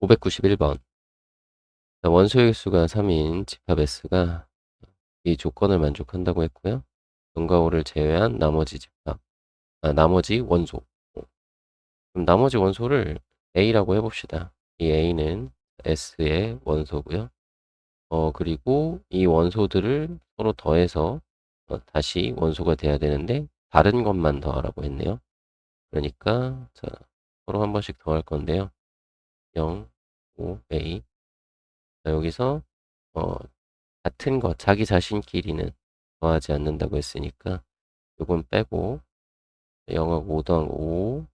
591번. 원소의 수가 3인 집합 S가 이 조건을 만족한다고 했고요. 0과 5를 제외한 나머지 집합, 나머지 원소. 그럼 나머지 원소를 A라고 해봅시다. 이 A는 S의 원소고요. 그리고 이 원소들을 서로 더해서 다시 원소가 돼야 되는데 다른 것만 더하라고 했네요. 그러니까 자, 서로 한 번씩 더할 건데요. 0, 5, A. 자, 여기서 어, 같은 것, 자기 자신끼리는 더하지 않는다고 했으니까 요건 빼고 0하고 5 더하기 5,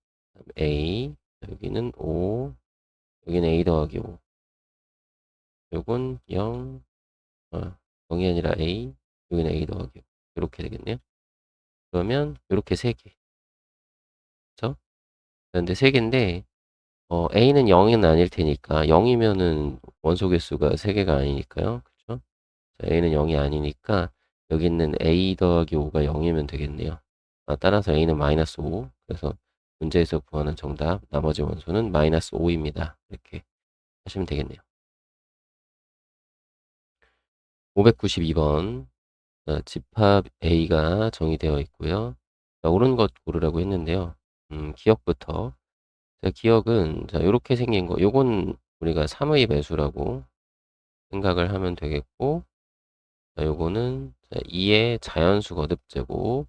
A, 여기는 5, 여기는 A 더하기 5. 요건 0, 0이 아니라 A, 여기는 A 더하기 5. 이렇게 되겠네요. 그러면 이렇게 3개. 그쵸? 그런데 3개인데 A는 0은 아닐 테니까 0이면은 원소 개수가 3개가 아니니까요. 그쵸? 자, A는 0이 아니니까 여기 있는 A 더하기 5가 0이면 되겠네요. 따라서 A는 마이너스 5. 그래서 문제에서 구하는 정답, 나머지 원소는 마이너스 5입니다. 이렇게 하시면 되겠네요. 592번. 집합 A가 정의되어 있고요. 자, 옳은 것 고르라고 했는데요. 기억부터. 자, 기억은 자, 이렇게 생긴 거. 요건 우리가 3의 배수라고 생각을 하면 되겠고, 자, 요거는 2의 자연수 거듭제곱,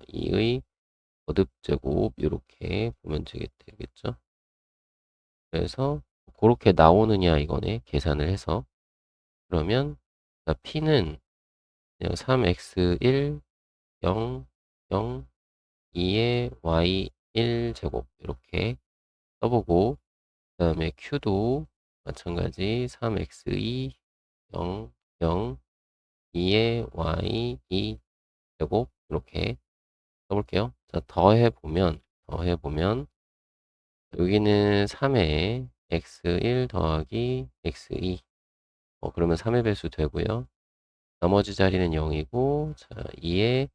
2의 거듭제곱 이렇게 보면 되겠죠. 그래서 그렇게 나오느냐 이거네. 계산을 해서. 그러면 자, P는 그냥 3x1 0 0 2의 y 1제곱 이렇게 써보고 그 다음에 Q도 마찬가지 3x2 0 0 2의 y 2제곱 이렇게 써볼게요. 자, 더해보면 여기는 3에 x1 더하기 x2 그러면 3의 배수 되고요. 나머지 자리는 0이고 자 2의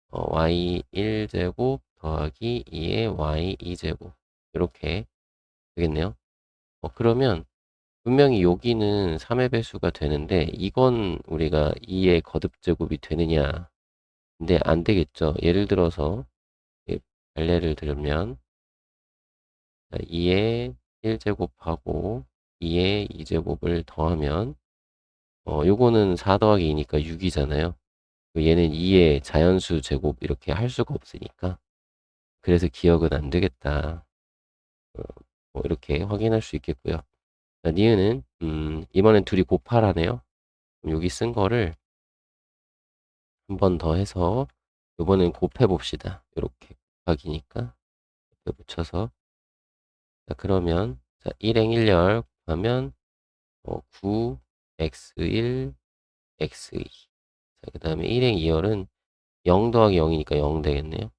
y 1제곱 더하기 2의 y 2제곱 이렇게 되겠네요. 그러면 분명히 여기는 3의 배수가 되는데 이건 우리가 2의 거듭제곱이 되느냐 근데 안 되겠죠. 예를 들어서 발례를 들면 2의 1제곱하고 2의 2제곱을 더하면 요거는 4 더하기 2니까 6이잖아요. 얘는 2의 자연수 제곱 이렇게 할 수가 없으니까 그래서 기억은 안 되겠다. 어, 이렇게 확인할 수 있겠고요. 자, 니은은 이번엔 둘이 곱하라네요. 그럼 여기 쓴 거를 한 번 더 해서 이번엔 곱해 봅시다. 이렇게 곱하기니까 옆에 붙여서 자, 그러면 자, 1행 1열 하면 9x1 x2 자, 그 다음에 1행 2열은 0 더하기 0이니까 0 되겠네요.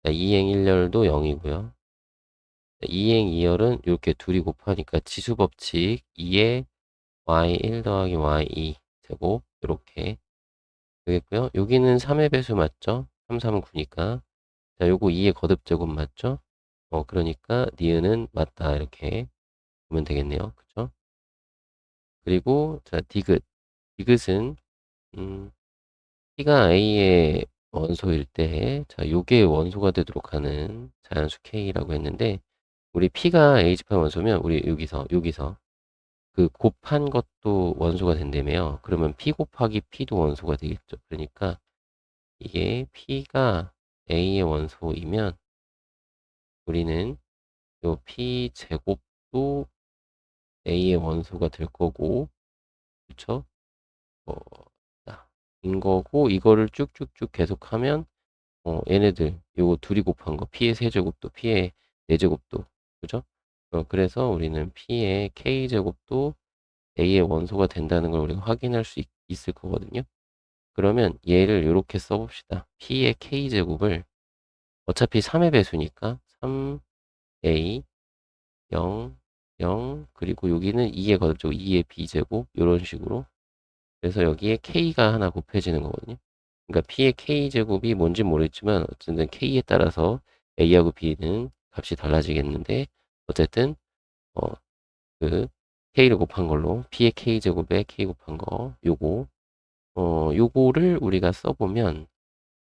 자, 2행 1열도 0이고요. 2행 2열은 이렇게 둘이 곱하니까 지수법칙 2의 y1 더하기 y2 제곱 이렇게 되겠고요. 여기는 3의 배수 맞죠? 3, 3은 9니까. 자, 요거 2의 거듭제곱 맞죠? 그러니까 니은은 맞다 이렇게 보면 되겠네요. 그죠? 그리고 자, 디귿. 디귿은 P가 A의 원소일 때 자, 요게 원소가 되도록 하는 자연수 K라고 했는데 우리 P가 A 집합 원소면 우리 여기서 그 곱한 것도 원소가 된다며요. 그러면 P 곱하기 P도 원소가 되겠죠. 그러니까 이게 P가 A의 원소이면 우리는 요 P 제곱도 A의 원소가 될 거고, 그쵸? 어, 인 거고, 이거를 쭉쭉쭉 계속하면, 얘네들, 요거 둘이 곱한 거, P의 세제곱도, P의 네제곱도, 그죠? 그래서 우리는 P의 K제곱도 A의 원소가 된다는 걸 우리가 확인할 수 있을 거거든요. 그러면 얘를 이렇게 써봅시다. P의 K제곱을 어차피 3의 배수니까 3A 0 0 그리고 여기는 2의 거듭제곱 2의 B제곱 이런 식으로 그래서 여기에 K가 하나 곱해지는 거거든요. 그러니까 P의 K제곱이 뭔지 모르겠지만 어쨌든 K에 따라서 A하고 B는 값이 달라지겠는데 어쨌든 어, 그 k를 곱한 걸로 p의 k제곱에 k 곱한 거 요거를 우리가 써보면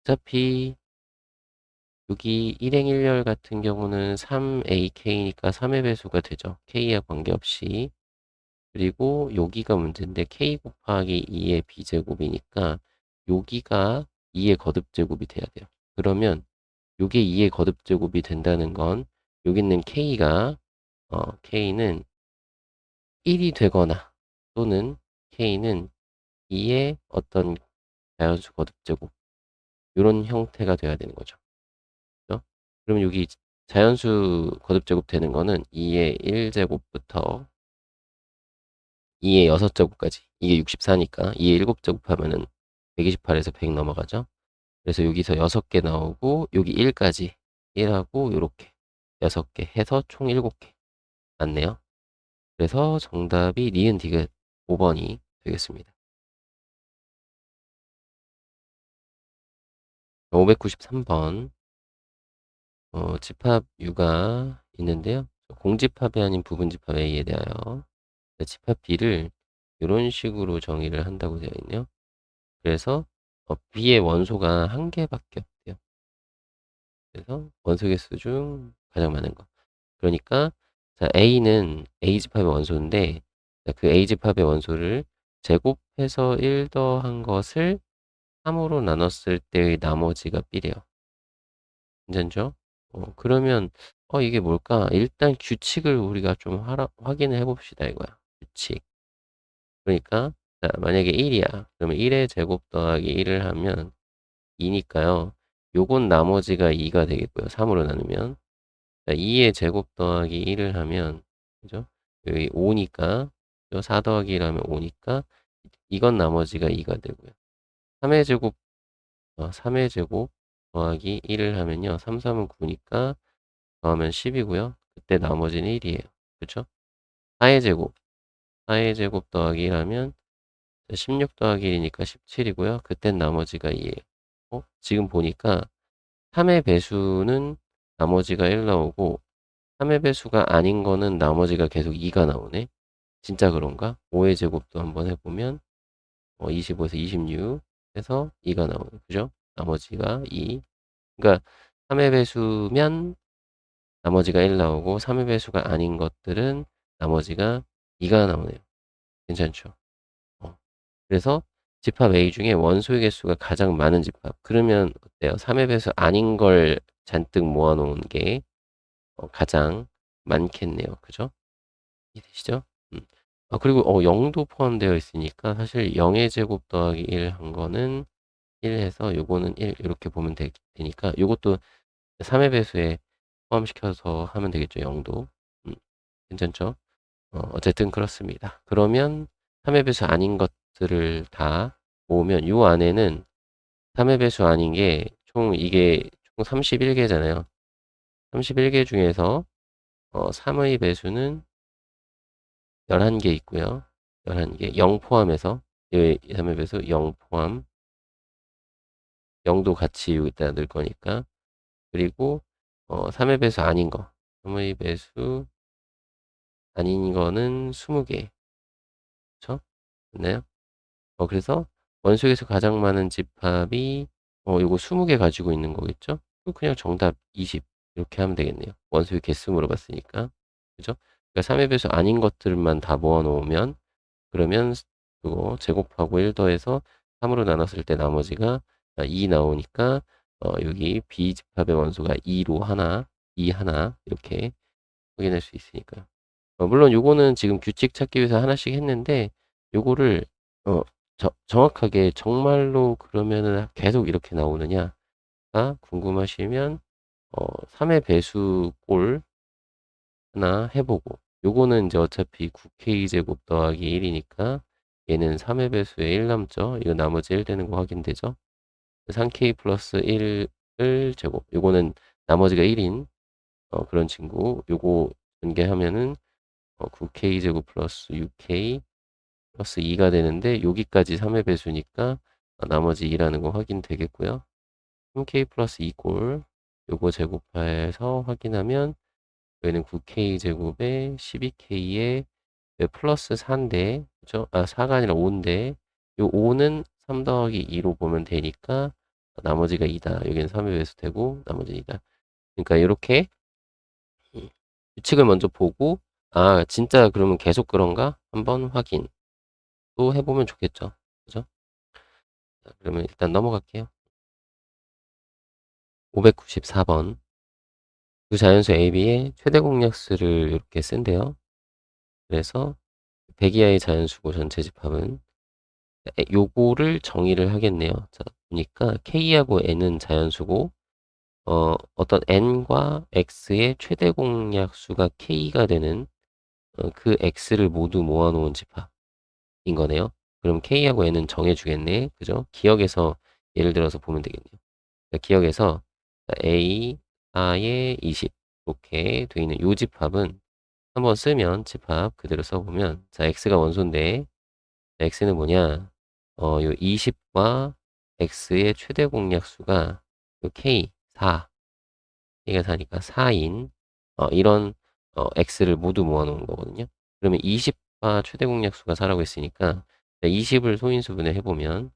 어차피 여기 일행일열 같은 경우는 3ak니까 3의 배수가 되죠. k와 관계없이. 그리고 여기가 문제인데 k 곱하기 2의 b제곱이니까 여기가 2의 거듭제곱이 돼야 돼요. 그러면 요게 2의 거듭제곱이 된다는 건 여기 있는 k는 1이 되거나 또는 k는 2의 어떤 자연수 거듭제곱 이런 형태가 돼야 되는 거죠. 그죠? 그럼 여기 자연수 거듭제곱 되는 거는 2의 1제곱부터 2의 6제곱까지 이게 64니까 2의 7제곱 하면은 128에서 100 넘어가죠. 그래서 여기서 6개 나오고 여기 1까지 1하고 요렇게 6개 해서 총 7개 맞네요. 그래서 정답이 니은 디귿 5번이 되겠습니다. 593번 집합 U가 있는데요. 공집합이 아닌 부분집합 A에 대하여 집합 B를 이런 식으로 정의를 한다고 되어 있네요. 그래서 B의 원소가 한 개밖에 없대요. 그래서 원소 개수 중 가장 많은 거. 그러니까 자, A는 A집합의 원소인데 그 A집합의 원소를 제곱해서 1 더한 것을 3으로 나눴을 때의 나머지가 B래요. 괜찮죠? 그러면 이게 뭘까? 일단 규칙을 우리가 좀 확인을 해봅시다 이거야. 규칙. 그러니까 자, 만약에 1이야. 그러면 1의 제곱 더하기 1을 하면 2니까요. 요건 나머지가 2가 되겠고요. 3으로 나누면. 자, 2의 제곱 더하기 1을 하면 그죠? 여기 5니까 4 더하기 1 하면 5니까 이건 나머지가 2가 되고요. 3의 제곱 3의 제곱 더하기 1을 하면요. 3, 3은 9니까 더하면 10이고요. 그때 나머지는 1이에요. 그렇죠? 4의 제곱 4의 제곱 더하기 1 하면 16 더하기 1이니까 17이고요. 그땐 나머지가 2예요. 지금 보니까 3의 배수는 나머지가 1 나오고 3의 배수가 아닌 거는 나머지가 계속 2가 나오네. 진짜 그런가? 5의 제곱도 한번 해보면 25에서 26 해서 2가 나오네. 그죠? 나머지가 2. 그러니까 3의 배수면 나머지가 1 나오고 3의 배수가 아닌 것들은 나머지가 2가 나오네요. 괜찮죠? 그래서 집합 A 중에 원소의 개수가 가장 많은 집합. 그러면 어때요? 3의 배수 아닌 걸 잔뜩 모아놓은 게 가장 많겠네요. 그죠? 이해되시죠? 음. 그리고 0도 포함되어 있으니까 사실 0의 제곱 더하기 1 한 거는 1 해서 요거는 1 이렇게 보면 되니까 요것도 3의 배수에 포함시켜서 하면 되겠죠. 0도. 괜찮죠? 어쨌든 그렇습니다. 그러면 3의 배수 아닌 것들을 다 모으면 요 안에는 3의 배수 아닌 게 이게 총 31개잖아요. 31개 중에서 3의 배수는 11개 있고요. 11개. 0 포함해서 3의 배수 0 포함. 0도 같이 여기다 넣을 거니까. 그리고 3의 배수 아닌 거. 3의 배수 아닌 거는 20개. 그쵸? 맞나요? 그래서 원소에서 가장 많은 집합이 요거 20개 가지고 있는 거겠죠? 그냥 정답 20 이렇게 하면 되겠네요. 원소의 개수 물어봤으니까. 그죠? 그러니까 3의 배수 아닌 것들만 다 모아 놓으면 그러면 그거 제곱하고 1 더해서 3으로 나눴을 때 나머지가 2 나오니까 여기 B집합의 원소가 2로 하나, 2 하나 이렇게 확인할 수 있으니까요. 물론 요거는 지금 규칙 찾기 위해서 하나씩 했는데 요거를 정확하게 정말로 그러면은 계속 이렇게 나오느냐가 궁금하시면 3의 배수꼴 하나 해보고 요거는 이제 어차피 9k 제곱 더하기 1이니까 얘는 3의 배수에 1 남죠. 이거 나머지 1 되는 거 확인되죠. 3k 플러스 1을 제곱 요거는 나머지가 1인 그런 친구 요거 전개하면은 9k 제곱 플러스 6k 플러스 2가 되는데 여기까지 3의 배수니까 나머지 2라는 거 확인되겠고요. 3k 플러스 2꼴 요거 제곱해서 확인하면 여기는 9k 제곱에 12k에 왜 플러스 4인데, 그죠? 아, 4가 아니라 5인데, 요 5는 3 더하기 2로 보면 되니까, 나머지가 2다. 여기는 3의 배수 되고, 나머지는 2다. 그러니까 이렇게 규칙을 먼저 보고, 아, 진짜 그러면 계속 그런가? 한번 확인 또 해보면 좋겠죠. 그죠? 자, 그러면 일단 넘어갈게요. 594번. 두 자연수 AB의 최대 공약수를 이렇게 쓴대요. 그래서 100 이하의 자연수고 전체 집합은 요거를 정의를 하겠네요. 자, 보니까 K하고 N은 자연수고 어떤 N과 X의 최대 공약수가 K가 되는 그 X를 모두 모아놓은 집합인 거네요. 그럼 K하고 N은 정해주겠네. 그죠? 기억에서 예를 들어서 보면 되겠네요. 자, 기억에서 A, 4에 20 이렇게 되어 있는 요 집합은 한번 쓰면 집합 그대로 써보면 자 X가 원소인데 x는 뭐냐? 요 20과 x의 최대 공약수가 요 k 4, k가 4니까 4인 이런 x를 모두 모아놓은 거거든요. 그러면 20과 최대 공약수가 4라고 했으니까 20을 소인수분해 해보면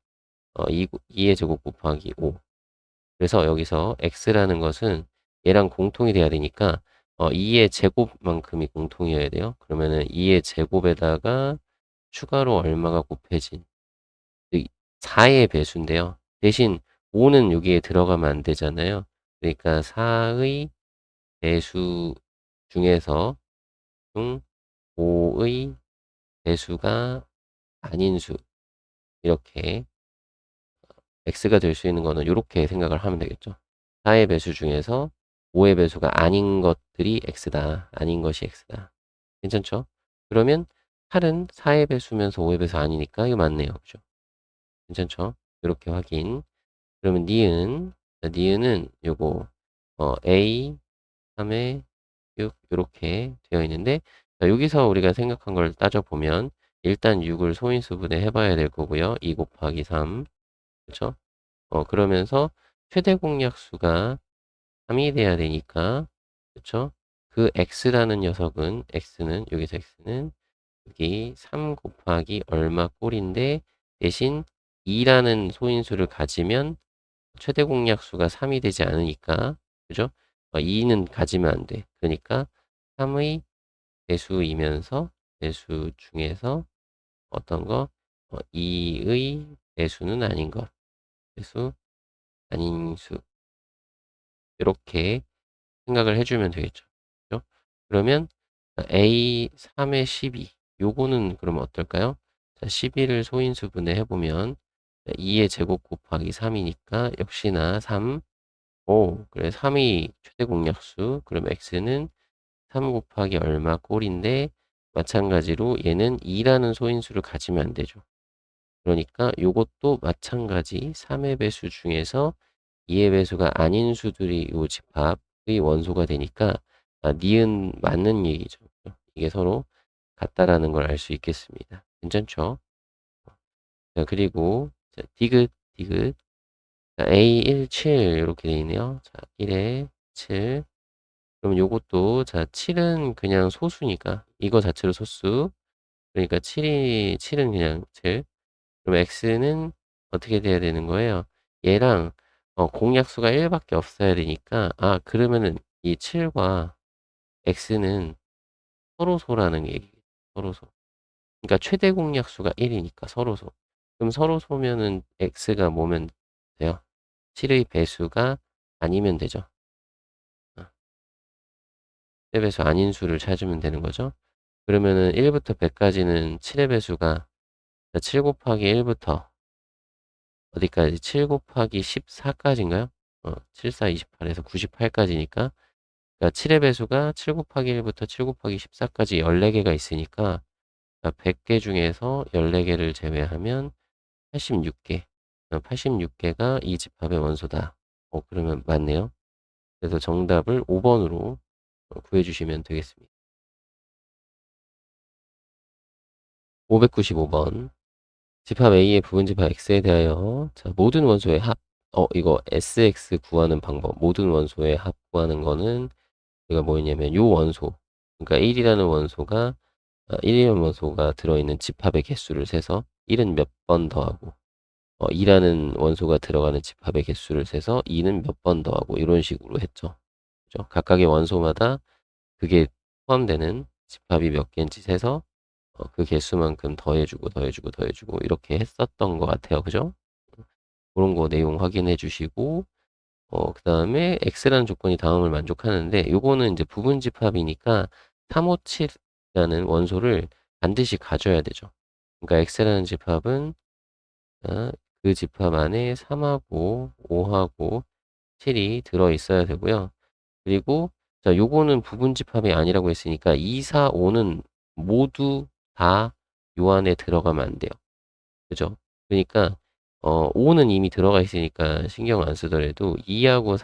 2의 제곱 곱하기 5. 그래서 여기서 x라는 것은 얘랑 공통이 돼야 되니까 2의 제곱만큼이 공통이어야 돼요. 그러면은 2의 제곱에다가 추가로 얼마가 곱해진 4의 배수인데요. 대신 5는 여기에 들어가면 안 되잖아요. 그러니까 4의 배수 중에서 중 5의 배수가 아닌 수 이렇게 x가 될 수 있는 거는 이렇게 생각을 하면 되겠죠. 4의 배수 중에서 5의 배수가 아닌 것들이 x다. 아닌 것이 x다. 괜찮죠? 그러면 8은 4의 배수면서 5의 배수 아니니까 이거 맞네요. 그죠? 괜찮죠? 이렇게 확인. 그러면 니은, 자, 니은은 요거 A 3에 6 이렇게 되어 있는데 자, 여기서 우리가 생각한 걸 따져보면 일단 6을 소인수분해 해봐야 될 거고요. 2 곱하기 3 그렇죠? 그러면서 최대 공약수가 3이 돼야 되니까 그렇죠? 그 x라는 녀석은 x는 여기서 x는 여기 3 곱하기 얼마 꼴인데 대신 2라는 소인수를 가지면 최대 공약수가 3이 되지 않으니까 그죠? 2는 가지면 안 돼. 그러니까 3의 배수이면서 배수 중에서 어떤 거? 2의 배수는 아닌 것. 배수 아닌 수. 이렇게 생각을 해주면 되겠죠. 그죠? 그러면 A 3의 12. 요거는 그러면 어떨까요? 자, 12를 소인수분해 해보면 2의 제곱 곱하기 3이니까 역시나 3 그래 3이 최대 공약수. 그럼 x는 3 곱하기 얼마 꼴인데 마찬가지로 얘는 2라는 소인수를 가지면 안 되죠. 그러니까 요것도 마찬가지 3의 배수 중에서 2의 배수가 아닌 수들이 요 집합의 원소가 되니까 니은 맞는 얘기죠. 이게 서로 같다라는 걸 알 수 있겠습니다. 괜찮죠? 자, 그리고 자, 디귿 디귿 자, A1, 7 이렇게 돼 있네요. 자, 1에 7 그럼 요것도 자 7은 그냥 소수니까 이거 자체로 소수 그러니까 7은 그냥 7 그럼 x는 어떻게 돼야 되는 거예요? 얘랑 공약수가 1밖에 없어야 되니까 그러면은 이 7과 x는 서로소라는 얘기 서로소 그러니까 최대 공약수가 1이니까 서로소 그럼 서로소면은 x가 뭐면 돼요? 7의 배수가 아니면 되죠. 의 배수 아닌 수를 찾으면 되는 거죠. 그러면은 1부터 100까지는 7의 배수가 7 곱하기 1부터 어디까지? 7 곱하기 14까지인가요? 7, 4, 28에서 98까지니까 그러니까 7의 배수가 7 곱하기 1부터 7 곱하기 14까지 14개가 있으니까 100개 중에서 14개를 제외하면 86개 86개가 이 집합의 원소다. 그러면 맞네요. 그래서 정답을 5번으로 구해주시면 되겠습니다. 595번 집합 A의 부분집합 X에 대하여 자, 모든 원소의 합 이거 SX 구하는 방법 모든 원소의 합 구하는 거는 이가 뭐였냐면 요 원소 그러니까 1이라는 원소가 1이라는 원소가 들어있는 집합의 개수를 세서 1은 몇 번 더하고 2라는 원소가 들어가는 집합의 개수를 세서 2는 몇 번 더하고 이런 식으로 했죠. 그죠? 각각의 원소마다 그게 포함되는 집합이 몇 개인지 세서 그 개수만큼 더해주고 더해주고 더해주고 이렇게 했었던 것 같아요. 그죠? 그런 거 내용 확인해 주시고 그 다음에 X라는 조건이 다음을 만족하는데 요거는 이제 부분 집합이니까 357이라는 원소를 반드시 가져야 되죠. 그러니까 X라는 집합은 그 집합 안에 3하고 5하고 7이 들어있어야 되고요. 그리고 자 요거는 부분 집합이 아니라고 했으니까 2, 4, 5는 모두 다 요 안에 들어가면 안 돼요. 그죠? 그러니까 5는 이미 들어가 있으니까 신경 안 쓰더라도 2하고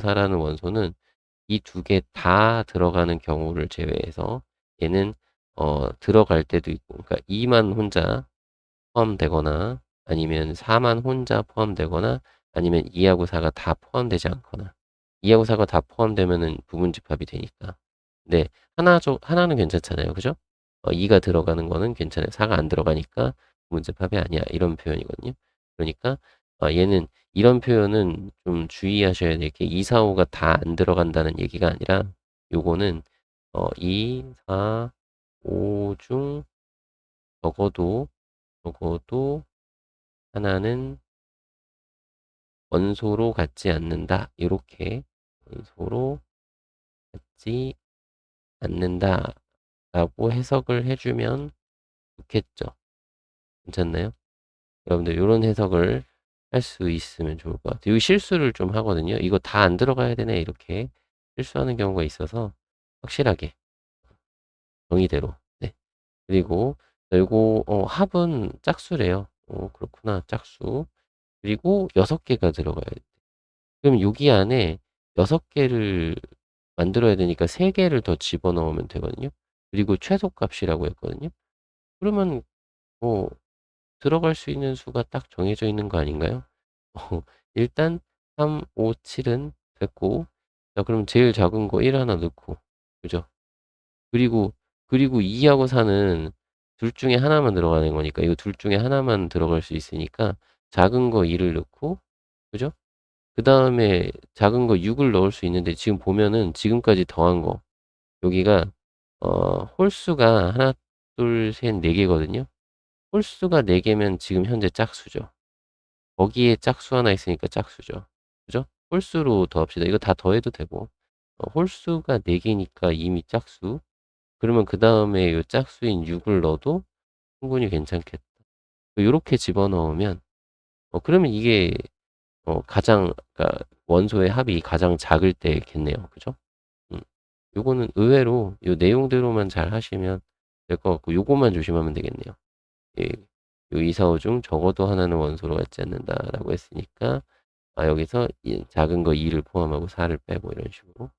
4라는 원소는 이 두 개 다 들어가는 경우를 제외해서 얘는 들어갈 때도 있고 그러니까 2만 혼자 포함되거나 아니면 4만 혼자 포함되거나 아니면 2하고 4가 다 포함되지 않거나 2하고 4가 다 포함되면은 부분 집합이 되니까. 네, 하나는 괜찮잖아요. 그죠? 2가 들어가는 거는 괜찮아요. 4가 안 들어가니까 부분 집합이 아니야. 이런 표현이거든요. 그러니까 얘는 이런 표현은 좀 주의하셔야 될 게 2, 4, 5가 다 안 들어간다는 얘기가 아니라 요거는 2, 4, 5 중 적어도 하나는 원소로 갖지 않는다. 이렇게 원소로 갖지 않는다 라고 해석을 해주면 좋겠죠. 괜찮나요? 여러분들 이런 해석을 할 수 있으면 좋을 것 같아요. 여기 실수를 좀 하거든요. 이거 다 안 들어가야 되네 이렇게 실수하는 경우가 있어서 확실하게 정의대로. 네. 그리고 요거 합은 짝수래요. 그렇구나. 짝수. 그리고 6개가 들어가야 돼. 그럼 여기 안에 6개를 만들어야 되니까 3개를 더 집어넣으면 되거든요. 그리고 최소값이라고 했거든요. 그러면 뭐 들어갈 수 있는 수가 딱 정해져 있는 거 아닌가요? 일단 3, 5, 7은 됐고 자 그럼 제일 작은 거 1 하나 넣고 그죠? 그리고 2하고 4는 둘 중에 하나만 들어가는 거니까 이거 둘 중에 하나만 들어갈 수 있으니까 작은 거 2를 넣고 그죠? 그 다음에 작은 거 6을 넣을 수 있는데 지금 보면은 지금까지 더한 거 여기가 홀수가 하나 둘 셋 네 개거든요. 홀수가 4개면 지금 현재 짝수죠. 거기에 짝수 하나 있으니까 짝수죠. 그죠? 홀수로 더합시다. 이거 다 더해도 되고 홀수가 4개니까 이미 짝수. 그러면 그 다음에 이 짝수인 6을 넣어도 충분히 괜찮겠다. 요렇게 집어넣으면 그러면 이게 가장 그러니까 원소의 합이 가장 작을 때겠네요. 그죠? 음. 요거는 의외로 요 내용대로만 잘 하시면 될 것 같고 요것만 조심하면 되겠네요. 예. 요 2, 4, 5 중 적어도 하나는 원소로 갖지 않는다라고 했으니까 여기서 작은 거 2를 포함하고 4를 빼고 이런 식으로.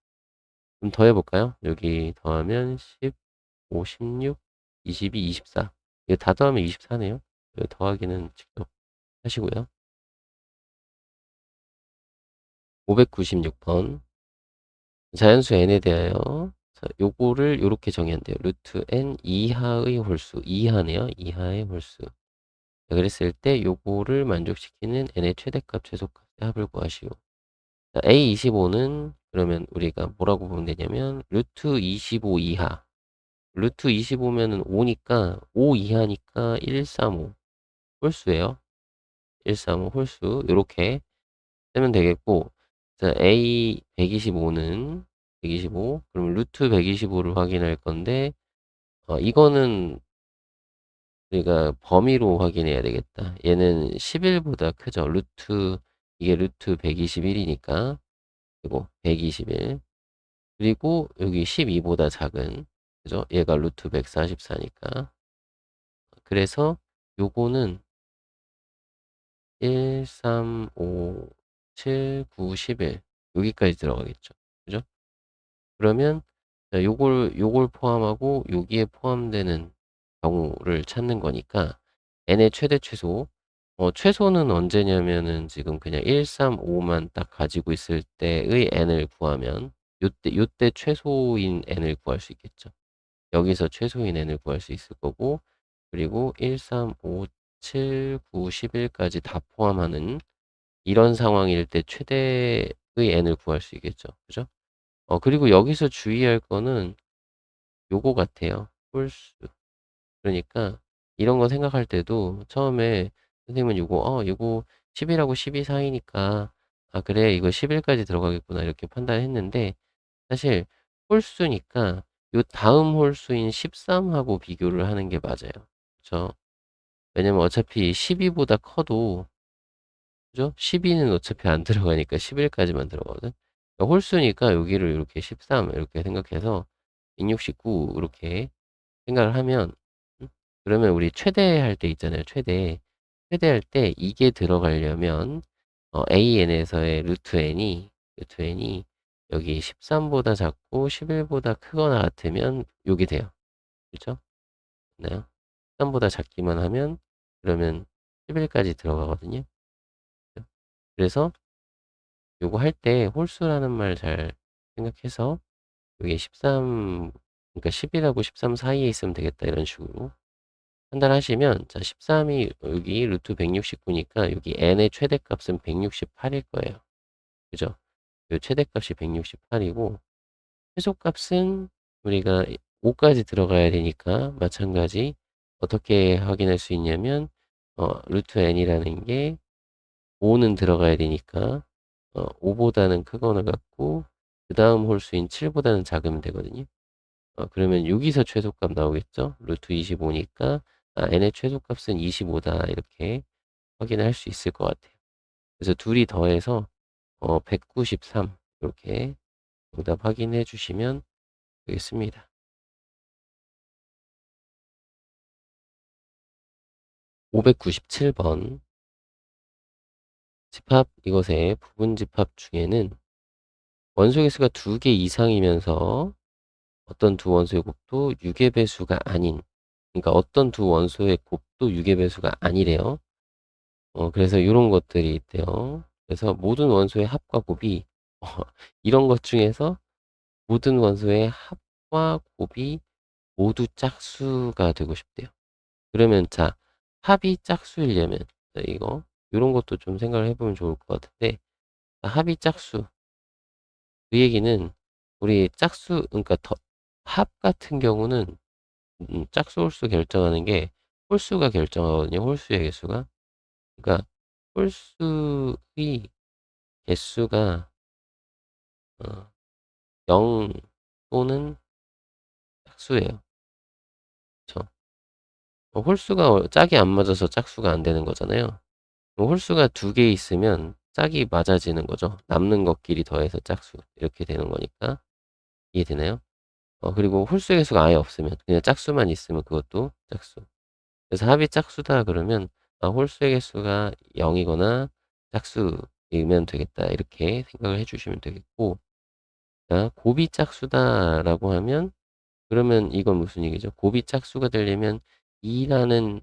좀 더 해볼까요? 여기 더하면 15, 16, 22, 24. 이거 다 더하면 24네요. 더하기는 직접 하시고요. 596번. 자연수 n에 대하여 자, 요거를 요렇게 정의한대요. 루트 n 이하의 홀수. 이하네요. 이하의 홀수. 자, 그랬을 때 요거를 만족시키는 n의 최대값, 최소값의 합을 구하시오. 자, A25는 그러면 우리가 뭐라고 보면 되냐면 루트 25 이하. 루트 25면은 5니까 5 이하니까 135 홀수예요. 135 홀수 요렇게 쓰면 되겠고 자, A 125는 125 그럼 루트 125를 확인할 건데 이거는 우리가 범위로 확인해야 되겠다. 얘는 11보다 크죠. 이게 루트 121이니까 그리고 121 그리고 여기 12보다 작은 그죠? 얘가 루트 144니까 그래서 요거는 1, 3, 5, 7, 9, 11 여기까지 들어가겠죠. 그죠? 그러면 자, 요걸 포함하고 여기에 포함되는 경우를 찾는 거니까 n의 최대 최소 최소는 언제냐면은 지금 그냥 1, 3, 5만 딱 가지고 있을 때의 n을 구하면 요때 최소인 n을 구할 수 있겠죠. 여기서 최소인 n을 구할 수 있을 거고, 그리고 1, 3, 5, 7, 9, 11까지 다 포함하는 이런 상황일 때 최대의 n을 구할 수 있겠죠. 그죠? 그리고 여기서 주의할 거는 요거 같아요. 홀수. 그러니까 이런 거 생각할 때도 처음에 선생님은 요거 10이라고 12 사이니까 아 그래 이거 11까지 들어가겠구나 이렇게 판단했는데 사실 홀수니까 요 다음 홀수인 13하고 비교를 하는 게 맞아요. 그쵸? 왜냐면 어차피 12보다 커도 그죠? 12는 어차피 안 들어가니까 11까지만 들어가거든. 그러니까 홀수니까 여기를 이렇게 13 이렇게 생각해서 169 이렇게 생각을 하면 그러면 우리 최대할 때 있잖아요. 최대할 때 이게 들어가려면 AN에서의 루트 n이 여기 13보다 작고 11보다 크거나 같으면 요게 돼요. 그렇죠? 맞나요? 13보다 작기만 하면 그러면 11까지 들어가거든요. 그래서 요거 할 때 홀수라는 말 잘 생각해서 요게 13 그러니까 10이라고 13 사이에 있으면 되겠다 이런 식으로 판단하시면 자 13이 여기 루트 169니까 여기 n의 최대값은 168일 거예요. 그죠? 요 최대값이 168이고 최소값은 우리가 5까지 들어가야 되니까 마찬가지 어떻게 확인할 수 있냐면 루트 n이라는 게 5는 들어가야 되니까 5보다는 크거나 같고 그 다음 홀수인 7보다는 작으면 되거든요. 그러면 여기서 최소값 나오겠죠? 루트 25니까 n의 최소값은 25다 이렇게 확인할 수 있을 것 같아요. 그래서 둘이 더해서 193 이렇게 정답 확인해 주시면 되겠습니다. 597번 집합 이것의 부분 집합 중에는 원소 개수가 2개 이상이면서 어떤 두 원소의 곱도 6의 배수가 아닌 그러니까 어떤 두 원소의 곱도 6의 배수가 아니래요. 그래서 이런 것들이 있대요. 그래서 모든 원소의 합과 곱이 어, 이런 것 중에서 모든 원소의 합과 곱이 모두 짝수가 되고 싶대요. 그러면 자 합이 짝수이려면 자, 이거 이런 것도 좀 생각을 해보면 좋을 것 같은데 합이 짝수 그 얘기는 우리 짝수 그러니까 합 같은 경우는 짝수 홀수 결정하는 게 홀수가 결정하거든요. 홀수의 개수가 그러니까 홀수의 개수가 0 또는 짝수예요. 그쵸? 홀수가 짝이 안 맞아서 짝수가 안 되는 거잖아요. 홀수가 2개 있으면 짝이 맞아지는 거죠. 남는 것끼리 더해서 짝수 이렇게 되는 거니까 이해되나요? 그리고 홀수의 개수가 아예 없으면 그냥 짝수만 있으면 그것도 짝수. 그래서 합이 짝수다 그러면 홀수의 개수가 0이거나 짝수이면 되겠다 이렇게 생각을 해주시면 되겠고 자, 곱이 짝수다라고 하면 그러면 이건 무슨 얘기죠? 곱이 짝수가 되려면 2라는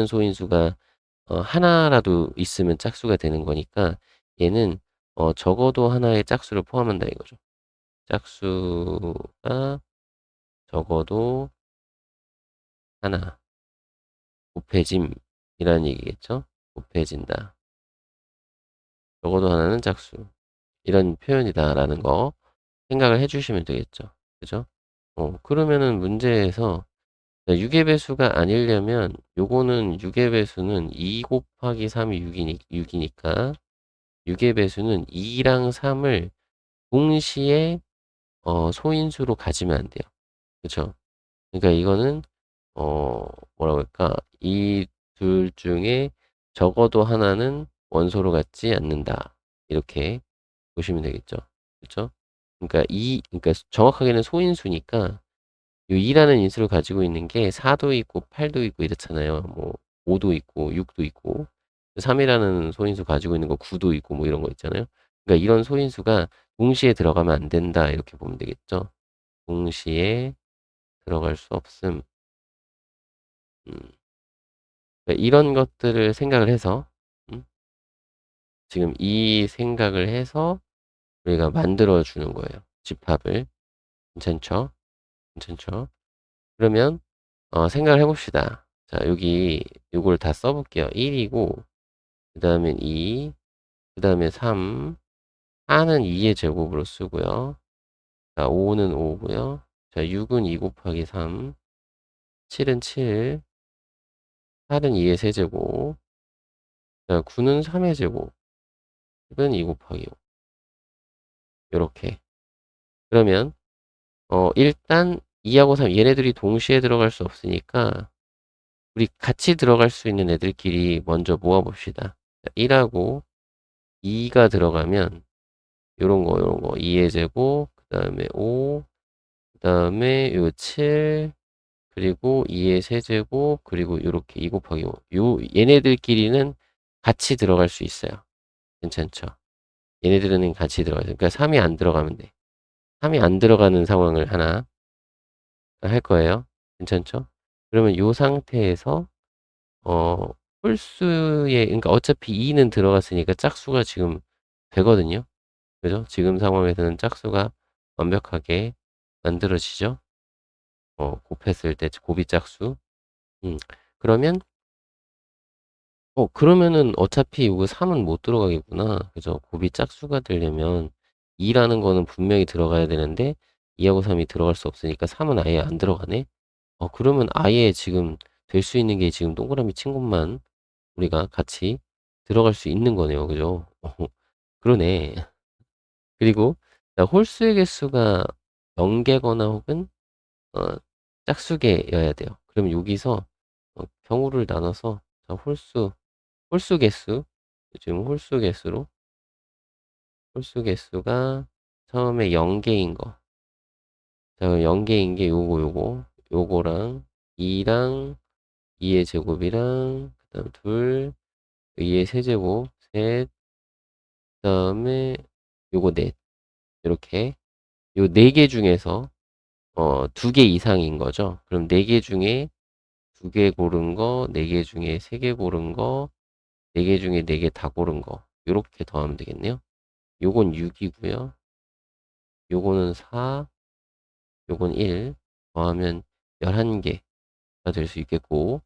소인수가 하나라도 있으면 짝수가 되는 거니까 얘는 적어도 하나의 짝수를 포함한다 이거죠. 짝수가 적어도 하나 곱해짐이라는 얘기겠죠. 곱해진다. 적어도 하나는 짝수. 이런 표현이다라는 거 생각을 해주시면 되겠죠. 그죠? 그러면은 문제에서 6의 배수가 아니려면 요거는 6의 배수는 2 곱하기 3이 6이니까 6의 배수는 2랑 3을 동시에 소인수로 가지면 안 돼요. 그쵸? 그러니까 이거는 뭐라고 할까? 이 둘 중에 적어도 하나는 원소로 갖지 않는다. 이렇게 보시면 되겠죠. 그쵸? 그러니까 정확하게는 소인수니까 요 2라는 인수를 가지고 있는 게 4도 있고 8도 있고 이렇잖아요. 뭐 5도 있고 6도 있고 3이라는 소인수 가지고 있는 거 9도 있고 뭐 이런 거 있잖아요. 그러니까 이런 소인수가 동시에 들어가면 안 된다. 이렇게 보면 되겠죠. 동시에 들어갈 수 없음. 음, 그러니까 이런 것들을 생각을 해서 음, 지금 이 생각을 해서 우리가 만들어 주는 거예요. 집합을. 괜찮죠? 괜찮죠? 그러면 생각을 해 봅시다. 자, 여기 요걸 다 써 볼게요. 1 이고 그다음엔 2, 그다음에 3, 4는 2의 제곱으로 쓰고요. 자, 5는 5고요. 자, 6은 2 곱하기 3, 7은 7, 8은 2의 세제곱, 자, 9는 3의 제곱, 10은 2 곱하기 5. 요렇게. 그러면 일단 2하고 3 얘네들이 동시에 들어갈 수 없으니까 우리 같이 들어갈 수 있는 애들끼리 먼저 모아 봅시다. 1하고 2가 들어가면 요런 거 2의 제곱, 그다음에 5, 그다음에 요 7, 그리고 2의 세제곱, 그리고 요렇게 2 곱하기 5. 얘네들끼리는 같이 들어갈 수 있어요. 괜찮죠? 얘네들은 같이 들어가요. 그러니까 3이 안 들어가면 돼. 3이 안 들어가는 상황을 하나 할 거예요. 괜찮죠? 그러면 요 상태에서 어 홀수의, 그러니까 어차피 2는 들어갔으니까 짝수가 지금 되거든요. 그죠? 지금 상황에서는 짝수가 완벽하게 만들어지죠. 곱했을 때 곱이 짝수. 음. 그러면 그러면은 어차피 이거 3은 못 들어가겠구나. 그죠? 곱이 짝수가 되려면 2라는 거는 분명히 들어가야 되는데 2하고 3이 들어갈 수 없으니까 3은 아예 안 들어가네. 그러면 아예 지금 될 수 있는 게 지금 동그라미 친 것만 우리가 같이 들어갈 수 있는 거네요. 그죠? 그러네. 그리고 자, 홀수의 개수가 0개거나 혹은 어, 짝수개여야 돼요. 그럼 여기서 경우를 나눠서 자, 홀수 개수, 지금 홀수 개수가 처음에 0개인 거. 자, 0개인 게 요거랑 2랑 2의 제곱이랑 그다음 둘, 2의 세제곱, 셋, 그다음에 요거 넷. 이렇게 요 4개 중에서 2개 이상인 거죠. 그럼 4개 중에 2개 고른 거, 4개 중에 3개 고른 거, 4개 중에 4개 다 고른 거. 요렇게 더하면 되겠네요. 요건 6이고요. 요거는 4, 요건 1 더하면 11개가 될 수 있겠고,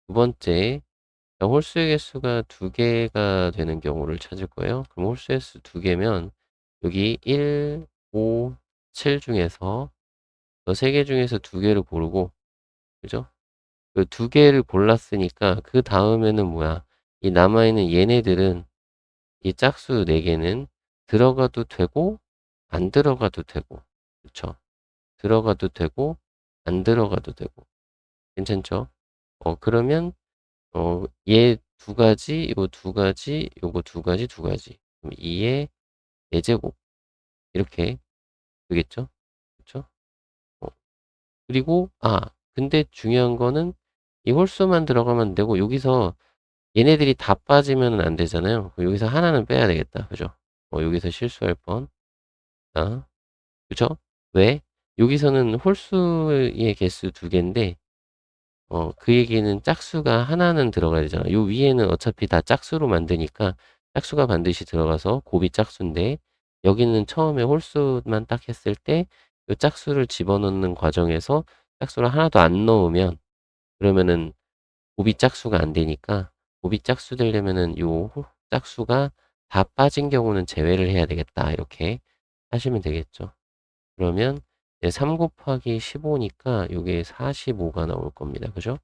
두 번째, 홀수의 개수가 2개가 되는 경우를 찾을 거예요. 그럼 홀수의 수 2개면 여기 1, 5, 7 중에서 3개 중에서 2개를 고르고, 그죠? 그 2개를 골랐으니까 그 다음에는 뭐야? 이 남아있는 얘네들은 이 짝수 4개는 들어가도 되고 안 들어가도 되고, 그쵸? 들어가도 되고 안 들어가도 되고. 괜찮죠? 그러면 얘 두 가지, 요거 두 가지, 요거 두 가지, 두 가지. 그럼 2의 4제곱 이렇게 되겠죠? 그쵸? 어, 그리고 근데 중요한 거는 이 홀수만 들어가면 안 되고 여기서 얘네들이 다 빠지면 안 되잖아요. 그럼 여기서 하나는 빼야 되겠다. 그죠? 여기서 실수할 뻔. 자, 그쵸? 왜? 여기서는 홀수의 개수 2개인데 그 얘기는 짝수가 하나는 들어가야 되잖아. 요 위에는 어차피 다 짝수로 만드니까 짝수가 반드시 들어가서 곱이 짝수인데 여기는 처음에 홀수만 딱 했을 때 요 짝수를 집어넣는 과정에서 짝수를 하나도 안 넣으면 그러면은 곱이 짝수가 안 되니까 곱이 짝수 되려면은 짝수가 다 빠진 경우는 제외를 해야 되겠다. 이렇게 하시면 되겠죠. 그러면 이제 3 곱하기 15니까 요게 45가 나올 겁니다. 그죠?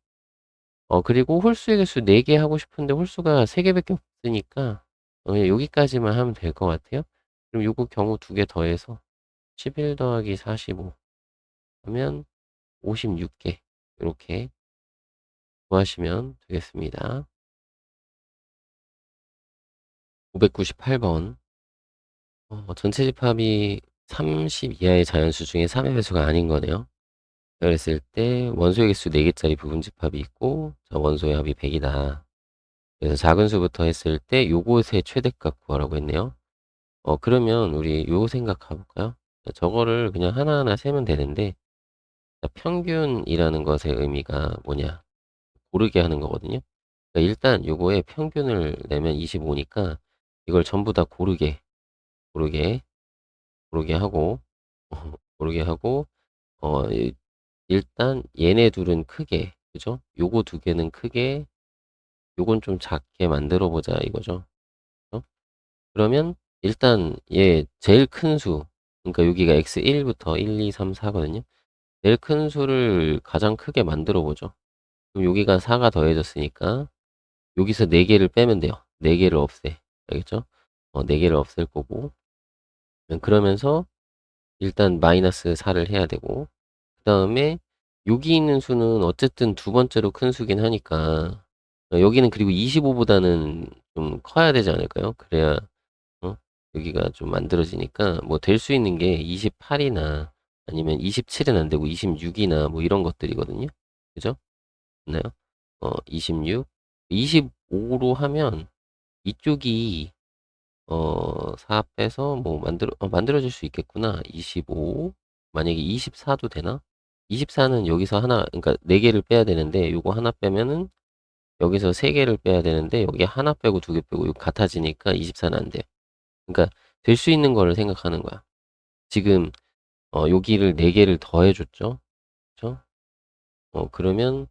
그리고 홀수의 개수 4개 하고 싶은데 홀수가 3개밖에 없으니까 그냥 여기까지만 하면 될 것 같아요. 그럼 요거 경우 2개 더해서 11 더하기 45 하면 56개 이렇게 구하시면 되겠습니다. 598번. 전체 집합이 30 이하의 자연수 중에 3의 배수가 아닌 거네요. 그랬을 때 원소의 개수 4개짜리 부분 집합이 있고 자, 원소의 합이 100이다. 그래서 작은 수부터 했을 때 요것의 최대값 구하라고 했네요. 그러면 우리 요 생각해 볼까요? 저거를 그냥 하나하나 세면 되는데 자, 평균이라는 것의 의미가 뭐냐? 고르게 하는 거거든요. 그러니까 일단 요거의 평균을 내면 25니까 이걸 전부 다 고르게 고르게 하고 고르게 하고 일단 얘네 둘은 크게, 그죠? 요거 두 개는 크게, 요건 좀 작게 만들어 보자 이거죠. 어? 그러면 일단 얘 제일 큰 수, 그러니까 여기가 x1부터 1, 2, 3, 4거든요. 제일 큰 수를 가장 크게 만들어 보죠. 그럼 여기가 4가 더해졌으니까 여기서 4개를 빼면 돼요. 4개를 없애. 알겠죠? 4개를 없앨 거고. 그러면서 일단 마이너스 4를 해야 되고, 그 다음에 여기 있는 수는 어쨌든 두 번째로 큰 수긴 하니까, 여기는 그리고 25보다는 좀 커야 되지 않을까요? 그래야 어? 여기가 좀 만들어지니까 뭐 될 수 있는 게 28이나 아니면 27은 안 되고 26이나 뭐 이런 것들이거든요. 그죠? 맞나요? 26, 25로 하면 이쪽이 4 빼서 뭐 만들어질 수 있겠구나. 25. 만약에 24도 되나? 24는 여기서 하나, 그러니까 4개를 빼야 되는데, 요거 하나 빼면은 여기서 3개를 빼야 되는데, 여기 하나 빼고 2개 빼고 이거 같아지니까 24는 안 돼요. 그러니까 될 수 있는 거를 생각하는 거야. 지금, 여기를 4개를 더해줬죠? 그쵸? 그러면,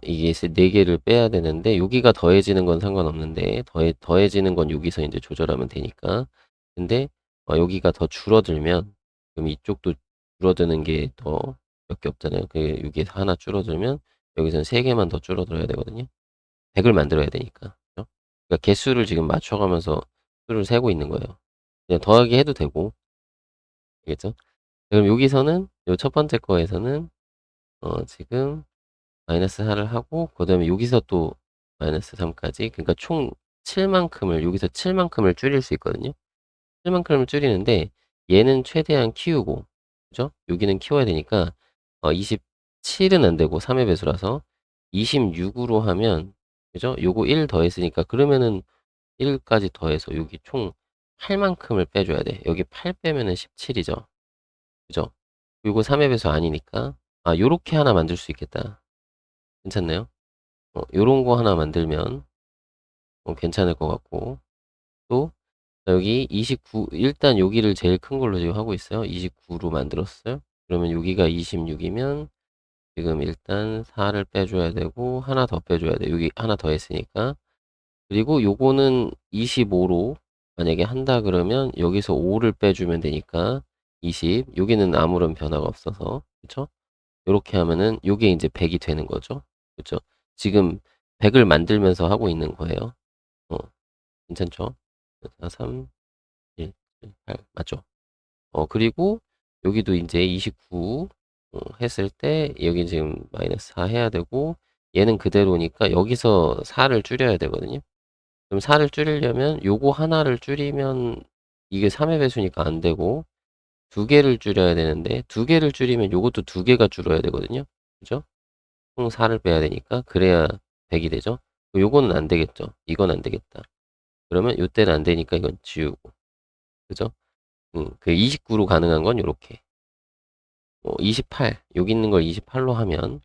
이게 4개를 빼야 되는데, 여기가 더해지는 건 상관없는데, 더해지는 건 여기서 이제 조절하면 되니까. 근데, 여기가 더 줄어들면, 그럼 이쪽도 줄어드는 게 더 몇 개 없잖아요. 여기에서 하나 줄어들면, 여기서는 3개만 더 줄어들어야 되거든요. 100을 만들어야 되니까. 그죠? 그러니까 개수를 지금 맞춰가면서 수를 세고 있는 거예요. 그냥 더하기 해도 되고, 알겠죠? 그럼 여기서는, 요 첫 번째 거에서는, 지금, 마이너스 4를 하고 그 다음에 여기서 또 마이너스 3까지, 그러니까 총 7만큼을 여기서 7만큼을 줄일 수 있거든요. 7만큼을 줄이는데 얘는 최대한 키우고, 그죠? 여기는 키워야 되니까 27은 안 되고 3의 배수라서 26으로 하면, 그죠? 요거 1 더했으니까 그러면은 1까지 더해서 여기 총 8만큼을 빼줘야 돼. 여기 8 빼면은 17이죠. 그죠? 요거 3의 배수 아니니까, 요렇게 하나 만들 수 있겠다. 괜찮나요? 요런 거 하나 만들면 괜찮을 것 같고, 또 여기 29, 일단 여기를 제일 큰 걸로 지금 하고 있어요. 29로 만들었어요. 그러면 여기가 26이면 지금 일단 4를 빼줘야 되고 하나 더 빼줘야 돼. 여기 하나 더 했으니까. 그리고 요거는 25로 만약에 한다 그러면 여기서 5를 빼주면 되니까 20. 여기는 아무런 변화가 없어서, 그쵸? 요렇게 하면은 요게 이제 100이 되는 거죠. 그쵸? 지금 100을 만들면서 하고 있는 거예요. 어, 괜찮죠? 4, 3, 1, 8. 맞죠? 그리고 여기도 이제 29 했을 때 여기 지금 마이너스 4 해야 되고, 얘는 그대로니까 여기서 4를 줄여야 되거든요. 그럼 4를 줄이려면 요거 하나를 줄이면 이게 3의 배수니까 안 되고, 2개를 줄여야 되는데 2개를 줄이면 요것도 2개가 줄어야 되거든요. 그죠? 총 4를 빼야 되니까 그래야 100이 되죠. 요거는 안 되겠죠. 이건 안 되겠다. 그러면 요때는 안 되니까 이건 지우고. 그죠? 그 29로 가능한 건 요렇게. 28. 여기 있는 걸 28로 하면,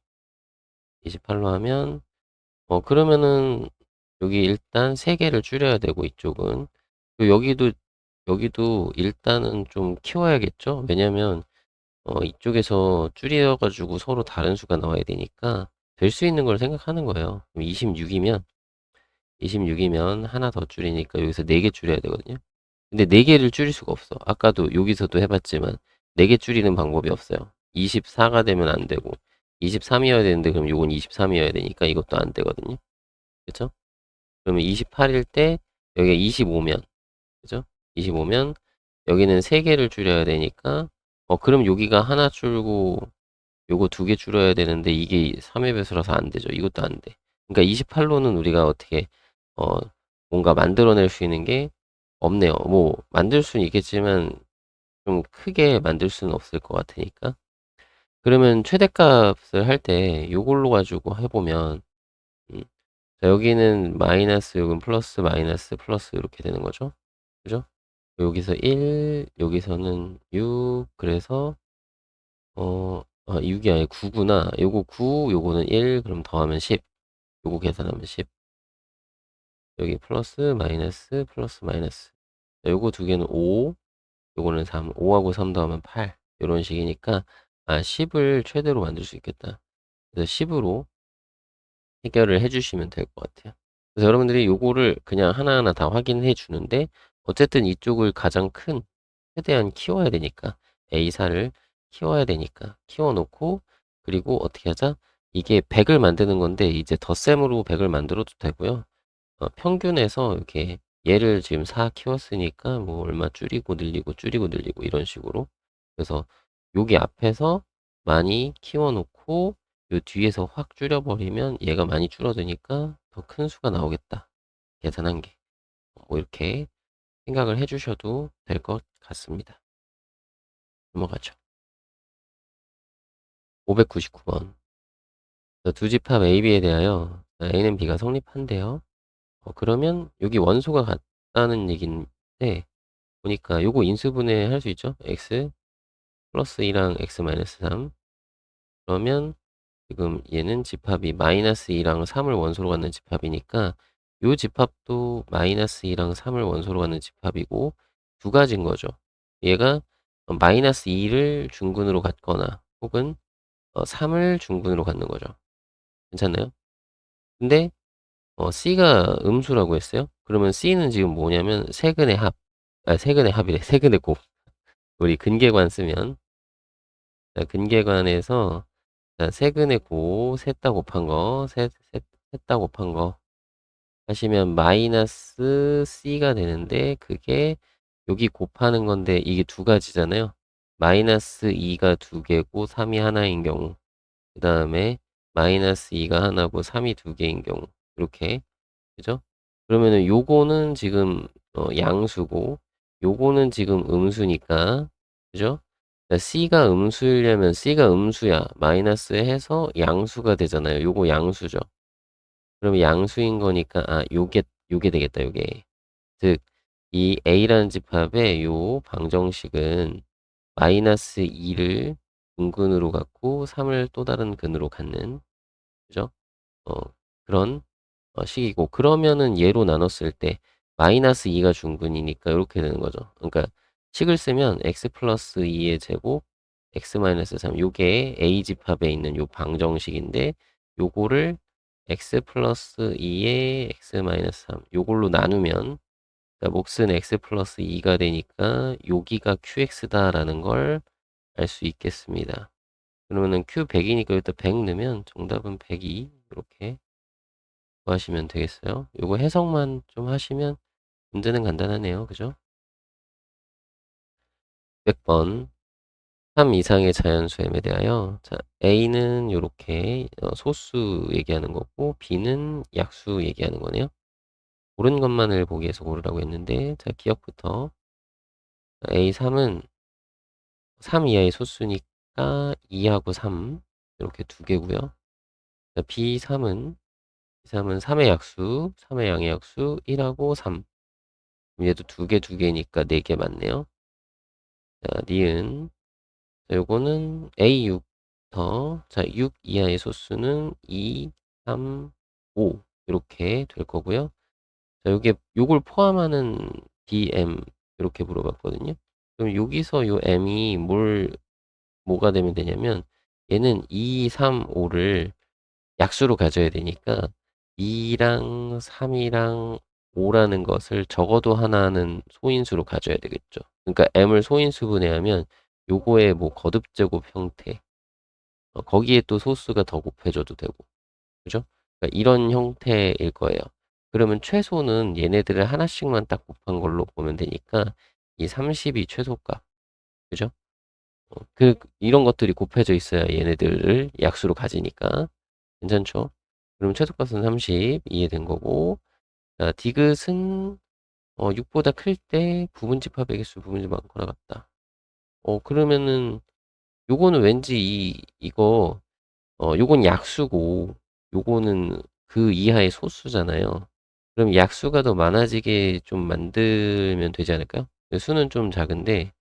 28로 하면, 그러면은 여기 일단 3개를 줄여야 되고 이쪽은. 그리고 여기도 일단은 좀 키워야겠죠? 왜냐면, 이쪽에서 줄여가지고 서로 다른 수가 나와야 되니까 될 수 있는 걸 생각하는 거예요. 26이면 하나 더 줄이니까 여기서 4개 줄여야 되거든요. 근데 4개를 줄일 수가 없어. 아까도 여기서도 해봤지만 4개 줄이는 방법이 없어요. 24가 되면 안 되고 23이어야 되는데 그럼 요건 23이어야 되니까 이것도 안 되거든요. 그쵸? 그러면 28일 때 여기가 25면, 그죠? 25면 여기는 3개를 줄여야 되니까, 그럼 여기가 하나 줄고 요거 2개 줄여야 되는데 이게 3의 배수라서 안 되죠. 이것도 안 돼. 그러니까 28로는 우리가 어떻게 어 뭔가 만들어낼 수 있는 게 없네요. 뭐 만들 수는 있겠지만 좀 크게 만들 수는 없을 것 같으니까. 그러면 최대값을 할 때 요걸로 가지고 해보면, 음, 자, 여기는 마이너스, 여기는 플러스, 마이너스, 플러스 이렇게 되는 거죠. 그죠? 여기서 1, 여기서는 6, 그래서 6이 아니라 9구나. 요거 9, 요거는 1, 그럼 더하면 10. 요거 계산하면 10. 여기 플러스, 마이너스, 플러스, 마이너스. 자, 요거 두 개는 5, 요거는 3, 5하고 3 더하면 8. 요런 식이니까, 10을 최대로 만들 수 있겠다. 그래서 10으로 해결을 해 주시면 될 것 같아요. 그래서 여러분들이 요거를 그냥 하나하나 다 확인해 주는데 어쨌든 이쪽을 가장 큰 최대한 키워야 되니까 A사를 키워야 되니까 키워 놓고 그리고 어떻게 하자? 이게 100을 만드는 건데 이제 덧셈으로 100을 만들어도 되고요. 평균에서 이렇게 얘를 지금 4 키웠으니까 뭐 얼마 줄이고 늘리고 이런 식으로. 그래서 여기 앞에서 많이 키워 놓고 요 뒤에서 확 줄여버리면 얘가 많이 줄어드니까 더 큰 수가 나오겠다. 계산한 게. 뭐 이렇게 생각을 해 주셔도 될 것 같습니다. 넘어가죠. 599번. 두 집합 A, B에 대하여 A는 B가 성립한대요. 그러면 여기 원소가 같다는 얘기인데 보니까 요거 인수분해 할 수 있죠? x 플러스 2랑 x 마이너스 3. 그러면 지금 얘는 집합이 마이너스 2랑 3을 원소로 갖는 집합이니까 요 집합도 마이너스 2랑 3을 원소로 갖는 집합이고 두 가지인 거죠. 얘가 마이너스 2를 중근으로 갖거나 혹은 3을 중근으로 갖는 거죠. 괜찮나요? 근데 C가 음수라고 했어요. 그러면 C는 지금 뭐냐면 세근의 합, 세근의 합이래. 세근의 곱. 우리 근계관 쓰면 자, 근계관에서 자, 세근의 곱, 셋다 곱한 거, 셋다 곱한 거 하시면 마이너스 C가 되는데 그게 여기 곱하는 건데 이게 두 가지잖아요. 마이너스 2가 두 개고 3이 하나인 경우 그 다음에 마이너스 2가 하나고 3이 두 개인 경우 이렇게 그죠? 그러면은 요거는 지금 양수고 요거는 지금 음수니까 그죠? 그러니까 C가 음수이려면 C가 음수야 마이너스 해서 양수가 되잖아요. 요거 양수죠. 그러면 양수인 거니까 요게 되겠다 요게. 즉 이 A라는 집합의 요 방정식은 마이너스 2를 중근으로 갖고 3을 또 다른 근으로 갖는 그죠? 어, 그런 식이고 그러면은 얘로 나눴을 때 마이너스 2가 중근이니까 이렇게 되는 거죠. 그러니까 식을 쓰면 x 플러스 2의 제곱 x 마이너스 3 요게 A 집합에 있는 요 방정식인데 요거를 x 플러스 2의 x 마이너스 3 요걸로 나누면 그러니까 몫은 x 플러스 2가 되니까 여기가 qx다라는 걸 알 수 있겠습니다. 그러면은 q 100이니까 여기다 100 넣으면 정답은 102 이렇게 하시면 되겠어요. 요거 해석만 좀 하시면 문제는 간단하네요. 그죠? 100번 3 이상의 자연수 m에 대하여 자, A는 요렇게 소수 얘기하는 거고 B는 약수 얘기하는 거네요. 옳은 것만을 보기 위해서 고르라고 했는데 자, 기억부터 A3은 3 이하의 소수니까 2하고 3 이렇게 두 개고요. 자, B3은 3의 약수, 3의 양의 약수 1하고 3. 얘도 두 개니까 4개 맞네요. 자, 니은. 자, 요거는 A6부터, 자, 6 이하의 소수는 2, 3, 5. 이렇게 될 거고요. 자, 요걸 포함하는 BM. 이렇게 물어봤거든요. 그럼 여기서 요 M이 뭐가 되면 되냐면, 얘는 2, 3, 5를 약수로 가져야 되니까, 2랑 3이랑 5라는 것을 적어도 하나는 소인수로 가져야 되겠죠. 그러니까 m을 소인수 분해하면 요거의 뭐 거듭제곱 형태 거기에 또 소수가 더 곱해줘도 되고 그죠? 그러니까 이런 형태일 거예요. 그러면 최소는 얘네들을 하나씩만 딱 곱한 걸로 보면 되니까 이 30이 최소값 그죠? 이런 것들이 곱해져 있어야 얘네들을 약수로 가지니까 괜찮죠? 그럼 최소값은 30 이해된 거고 자, 디귿은 6보다 클 때 부분집합의 개수 부분이 많거나 같다. 그러면은 요거는 왠지 요건 약수고 요거는 그 이하의 소수잖아요. 그럼 약수가 더 많아지게 좀 만들면 되지 않을까요? 수는 좀 작은데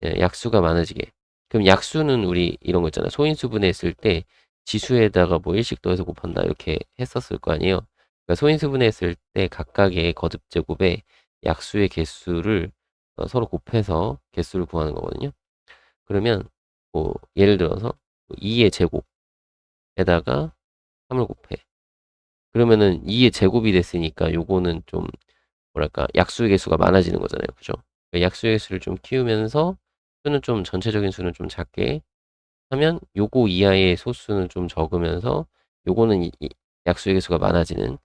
약수가 많아지게. 그럼 약수는 우리 이런 거 있잖아. 소인수분해 했을 때 지수에다가 뭐 1씩 더해서 곱한다 이렇게 했었을 거 아니에요. 그러니까 소인수분해 했을 때 각각의 거듭제곱에 약수의 개수를 서로 곱해서 개수를 구하는 거거든요. 그러면 뭐 예를 들어서 2의 제곱에다가 3을 곱해. 그러면은 2의 제곱이 됐으니까 요거는 좀 뭐랄까 약수의 개수가 많아지는 거잖아요. 그죠? 그러니까 약수의 개수를 좀 키우면서 수는 좀 전체적인 수는 좀 작게 하면 요거 이하의 소수는 좀 적으면서 요거는 약수의 개수가 많아지는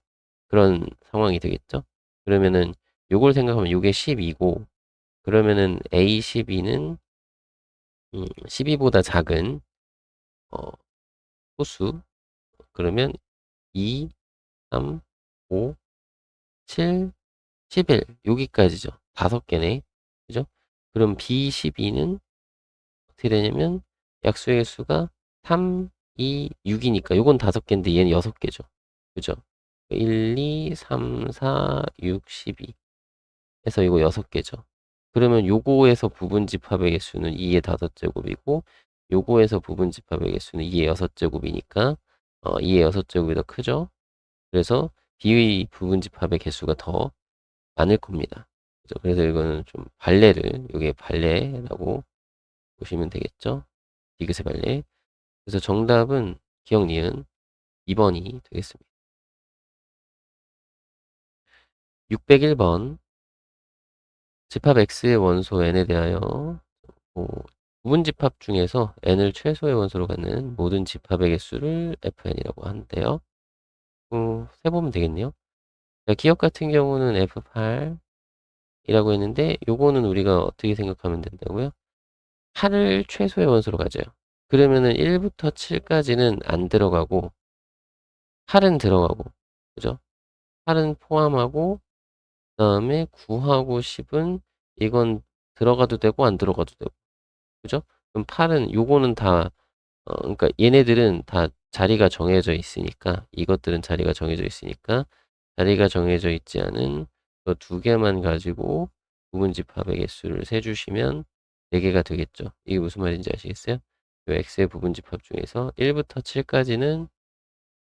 그런 상황이 되겠죠? 그러면은 요걸 생각하면 요게 12고 그러면은 A12는 12보다 작은 어, 소수 그러면 2, 3, 5, 7, 11 여기까지죠. 5개네. 그죠? 그럼 B12는 어떻게 되냐면 약수의 개수가 3, 2, 6이니까 요건 5개인데 얘는 6개죠. 그죠? 1, 2, 3, 4, 6, 12 해서 이거 6개죠. 그러면 요거에서 부분집합의 개수는 2의 5제곱이고 요거에서 부분집합의 개수는 2의 6제곱이니까 2의 6제곱이 더 크죠. 그래서 B의 부분집합의 개수가 더 많을 겁니다. 그죠? 그래서 이거는 좀 발레를 요게 발레라고 보시면 되겠죠. 디귿의 발레. 그래서 정답은 기억 니은 2번이 되겠습니다. 601번 집합 X의 원소 n에 대하여 부분집합 중에서 n을 최소의 원소로 갖는 모든 집합의 개수를 fn이라고 하는데요. 세보면 되겠네요. 자, 기억 같은 경우는 F8이라고 했는데 요거는 우리가 어떻게 생각하면 된다고요? 8을 최소의 원소로 가져요. 그러면은 1부터 7까지는 안 들어가고 8은 들어가고 그죠? 8은 포함하고 그다음에 9하고 10은 이건 들어가도 되고 안 들어가도 되고 그죠? 그럼 8은 요거는 다 그러니까 얘네들은 다 자리가 정해져 있으니까 이것들은 자리가 정해져 있으니까 자리가 정해져 있지 않은 그 두 개만 가지고 부분집합의 개수를 세주시면 4개가 되겠죠. 이게 무슨 말인지 아시겠어요? 요 x의 부분집합 중에서 1부터 7까지는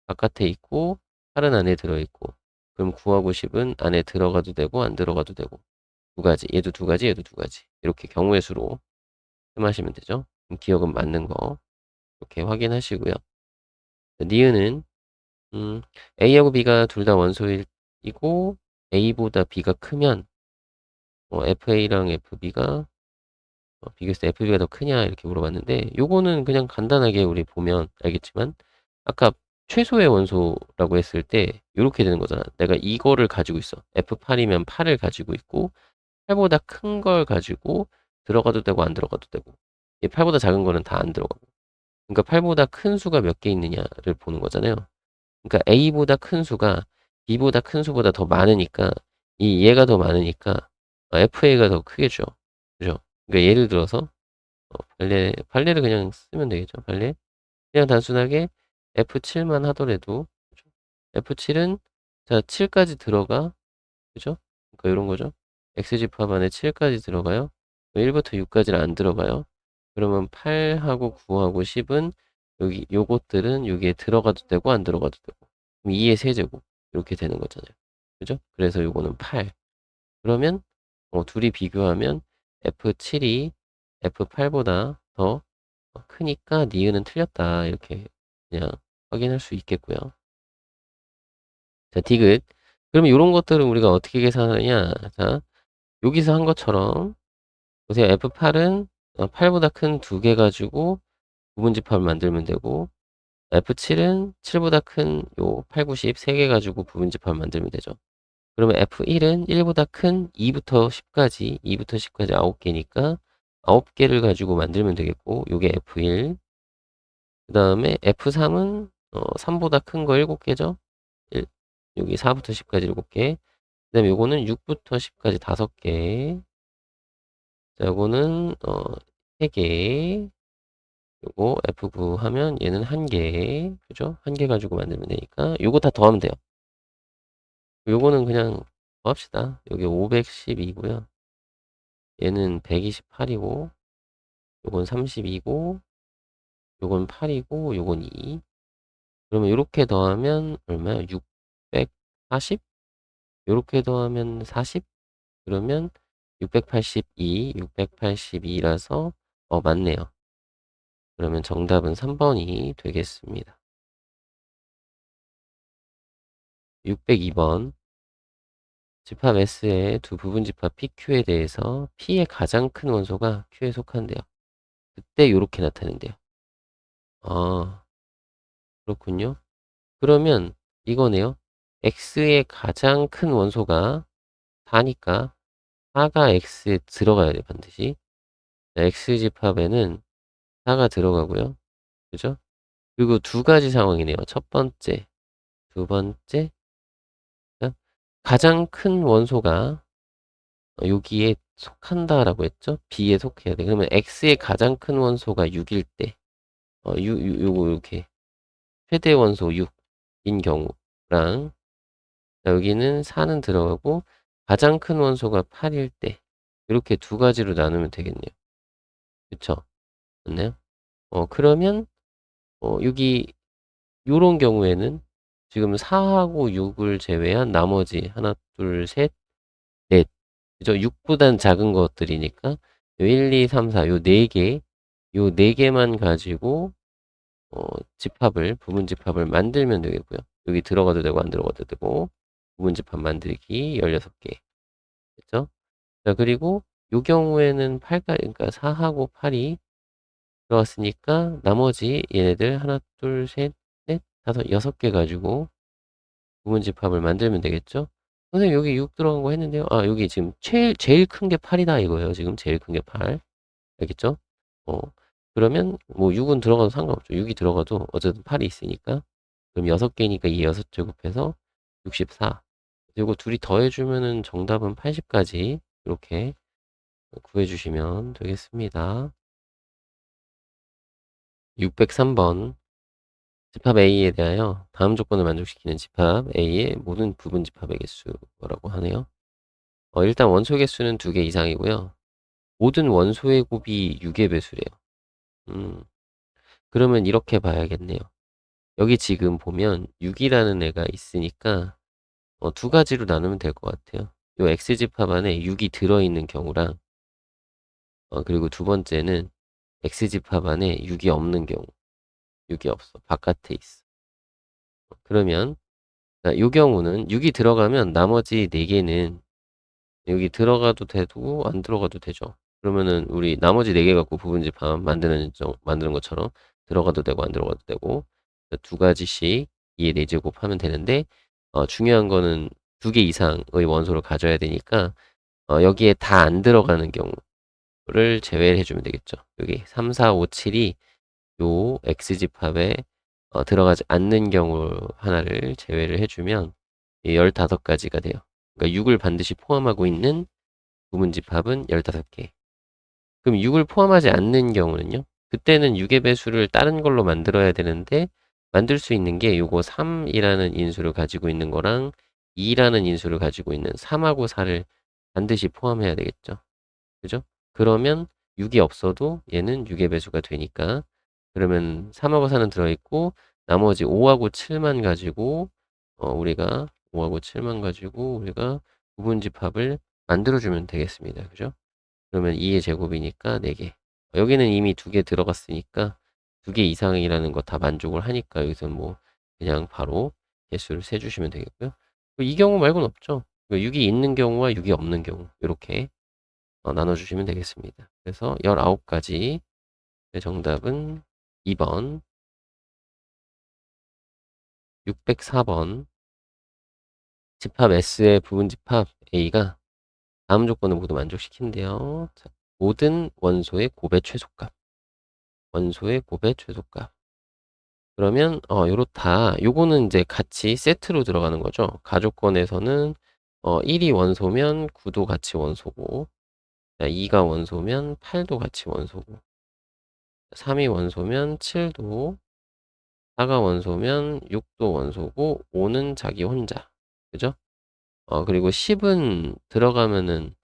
바깥에 있고 8은 안에 들어있고 그럼 9하고 10은 안에 들어가도 되고 안 들어가도 되고 두 가지 얘도 두 가지 얘도 두 가지 이렇게 경우의 수로 셈하시면 되죠. 그럼 기억은 맞는 거 이렇게 확인하시고요. 니은은 A하고 B가 둘 다 원소이고 A보다 B가 크면 FA랑 FB가 비교했을 때 FB가 더 크냐 이렇게 물어봤는데 요거는 그냥 간단하게 우리 보면 알겠지만 아까 최소의 원소라고 했을 때 이렇게 되는 거잖아. 내가 이거를 가지고 있어. F8이면 8을 가지고 있고 8보다 큰 걸 가지고 들어가도 되고 안 들어가도 되고 8보다 작은 거는 다 안 들어가고 그러니까 8보다 큰 수가 몇 개 있느냐를 보는 거잖아요. 그러니까 A보다 큰 수가 B보다 큰 수보다 더 많으니까 이 얘가 더 많으니까 FA가 더 크겠죠. 그죠? 그러니까 예를 들어서 발레를 그냥 쓰면 되겠죠. 발레. 그냥 단순하게 F7만 하더라도 F7은 자 7까지 들어가. 그죠? 그러니까 이런 거죠. X집합 안에 7까지 들어가요. 1부터 6까지는 안 들어가요. 그러면 8하고 9하고 10은 여기 요것들은 여기에 들어가도 되고 안 들어가도 되고 그럼 2의 세제곱 이렇게 되는 거잖아요. 그죠? 그래서 요거는 8. 그러면 둘이 비교하면 F7이 F8보다 더 크니까 니은은 틀렸다. 이렇게 그냥 확인할 수 있겠고요. 자, 디귿. 그러면 이런 것들은 우리가 어떻게 계산하느냐? 자, 여기서 한 것처럼 보세요. F8은 8보다 큰 두 개 가지고 부분집합을 만들면 되고 F7은 7보다 큰 요 8, 9, 10 세 개 가지고 부분집합을 만들면 되죠. 그러면 F1은 1보다 큰 2부터 10까지 2부터 10까지 9개니까 9개를 가지고 만들면 되겠고 요게 F1 그 다음에 F3은 3보다 큰 거 7개죠. 여기 4부터 10까지 7개. 그 다음에 요거는 6부터 10까지 5개. 자, 요거는 3개. 요거 F9 하면 얘는 1개. 그죠? 1개 가지고 만들면 되니까 요거 다 더하면 돼요. 요거는 그냥 더합시다. 여기 512고요. 얘는 128이고 요건 32고 요건 8이고 요건 2. 그러면 요렇게 더하면 얼마야? 640? 요렇게 더하면 40? 그러면 682, 682라서 맞네요. 그러면 정답은 3번이 되겠습니다. 602번. 집합 S의 두 부분집합 PQ에 대해서 P의 가장 큰 원소가 Q에 속한대요. 그때 이렇게 나타낸대요. 아, 그렇군요. 그러면 이거네요. X의 가장 큰 원소가 4니까 4가 X에 들어가야 돼, 반드시. X집합에는 4가 들어가고요. 그죠? 그리고 두 가지 상황이네요. 첫 번째, 두 번째. 가장 큰 원소가 여기에 속한다라고 했죠? B에 속해야 돼. 그러면 X의 가장 큰 원소가 6일 때, 요거 이렇게 최대 원소 6인 경우랑, 여기는 4는 들어가고 가장 큰 원소가 8일 때, 이렇게 두 가지로 나누면 되겠네요. 그쵸? 맞나요? 그러면 여기 요런 경우에는 지금 4하고 6을 제외한 나머지 하나, 둘, 셋, 넷. 그죠? 6보단 작은 것들이니까 1, 2, 3, 4, 요 4개, 요 4개만 가지고 부분 집합을 만들면 되겠고요. 여기 들어가도 되고 안 들어가도 되고 부분 집합 만들기 16개. 그죠? 자, 그리고 요 경우에는 8가 그러니까 4하고 8이 들어갔으니까 나머지 얘네들 하나, 둘, 셋, 넷, 다섯, 6개 가지고 부분 집합을 만들면 되겠죠? 선생님 여기 6 들어간 거 했는데요. 아, 여기 지금 제일 큰 게 8이다 이거예요. 지금 제일 큰 게 8. 알겠죠? 어, 그러면 뭐 6은 들어가도 상관없죠. 6이 들어가도 어쨌든 8이 있으니까. 그럼 6개니까 이 6제곱해서 64. 그리고 둘이 더해주면은 정답은 80까지 이렇게 구해주시면 되겠습니다. 603번. 집합 A에 대하여 다음 조건을 만족시키는 집합 A의 모든 부분 집합의 개수라고 하네요. 일단 원소 개수는 2개 이상이고요. 모든 원소의 곱이 6의 배수래요. 그러면 이렇게 봐야겠네요. 여기 지금 보면 6이라는 애가 있으니까 두 가지로 나누면 될 것 같아요. 요 X집합 안에 6이 들어있는 경우랑 그리고 두 번째는 X집합 안에 6이 없는 경우. 6이 없어. 바깥에 있어. 그러면 이 경우는 6이 들어가면 나머지 4개는 여기 들어가도 되고 안 들어가도 되죠. 그러면은 우리 나머지 4개 갖고 부분집합 만드는 것처럼 들어가도 되고 안 들어가도 되고 두 가지씩 2의 4제곱 하면 되는데 중요한 거는 2개 이상의 원소를 가져야 되니까 여기에 다 안 들어가는 경우를 제외를 해주면 되겠죠. 여기 3, 4, 5, 7이 요 X집합에 들어가지 않는 경우 하나를 제외를 해주면 15가지가 돼요. 그러니까 6을 반드시 포함하고 있는 부분집합은 15개. 그럼 6을 포함하지 않는 경우는요? 그때는 6의 배수를 다른 걸로 만들어야 되는데 만들 수 있는 게 요거 3이라는 인수를 가지고 있는 거랑 2라는 인수를 가지고 있는 3하고 4를 반드시 포함해야 되겠죠. 그죠? 그러면 6이 없어도 얘는 6의 배수가 되니까 그러면 3하고 4는 들어있고 나머지 5하고 7만 가지고 우리가 5하고 7만 가지고 우리가 부분집합을 만들어주면 되겠습니다. 그죠? 그러면 2의 제곱이니까 4개. 여기는 이미 2개 들어갔으니까 2개 이상이라는 거 다 만족을 하니까 여기서 뭐 그냥 바로 개수를 세주시면 되겠고요. 이 경우 말고는 없죠. 6이 있는 경우와 6이 없는 경우 이렇게 나눠주시면 되겠습니다. 그래서 19가지 정답은 2번 604번 집합 S의 부분집합 A가 다음 조건을 모두 만족시킨대요. 자, 모든 원소의 곱의 최소값. 원소의 곱의 최소값. 그러면 요렇다. 요거는 이제 같이 세트로 들어가는 거죠. 가족권에서는 1이 원소면 9도 같이 원소고, 2가 원소면 8도 같이 원소고, 3이 원소면 7도, 4가 원소면 6도 원소고, 5는 자기 혼자. 그죠? 그리고 10은 들어가면은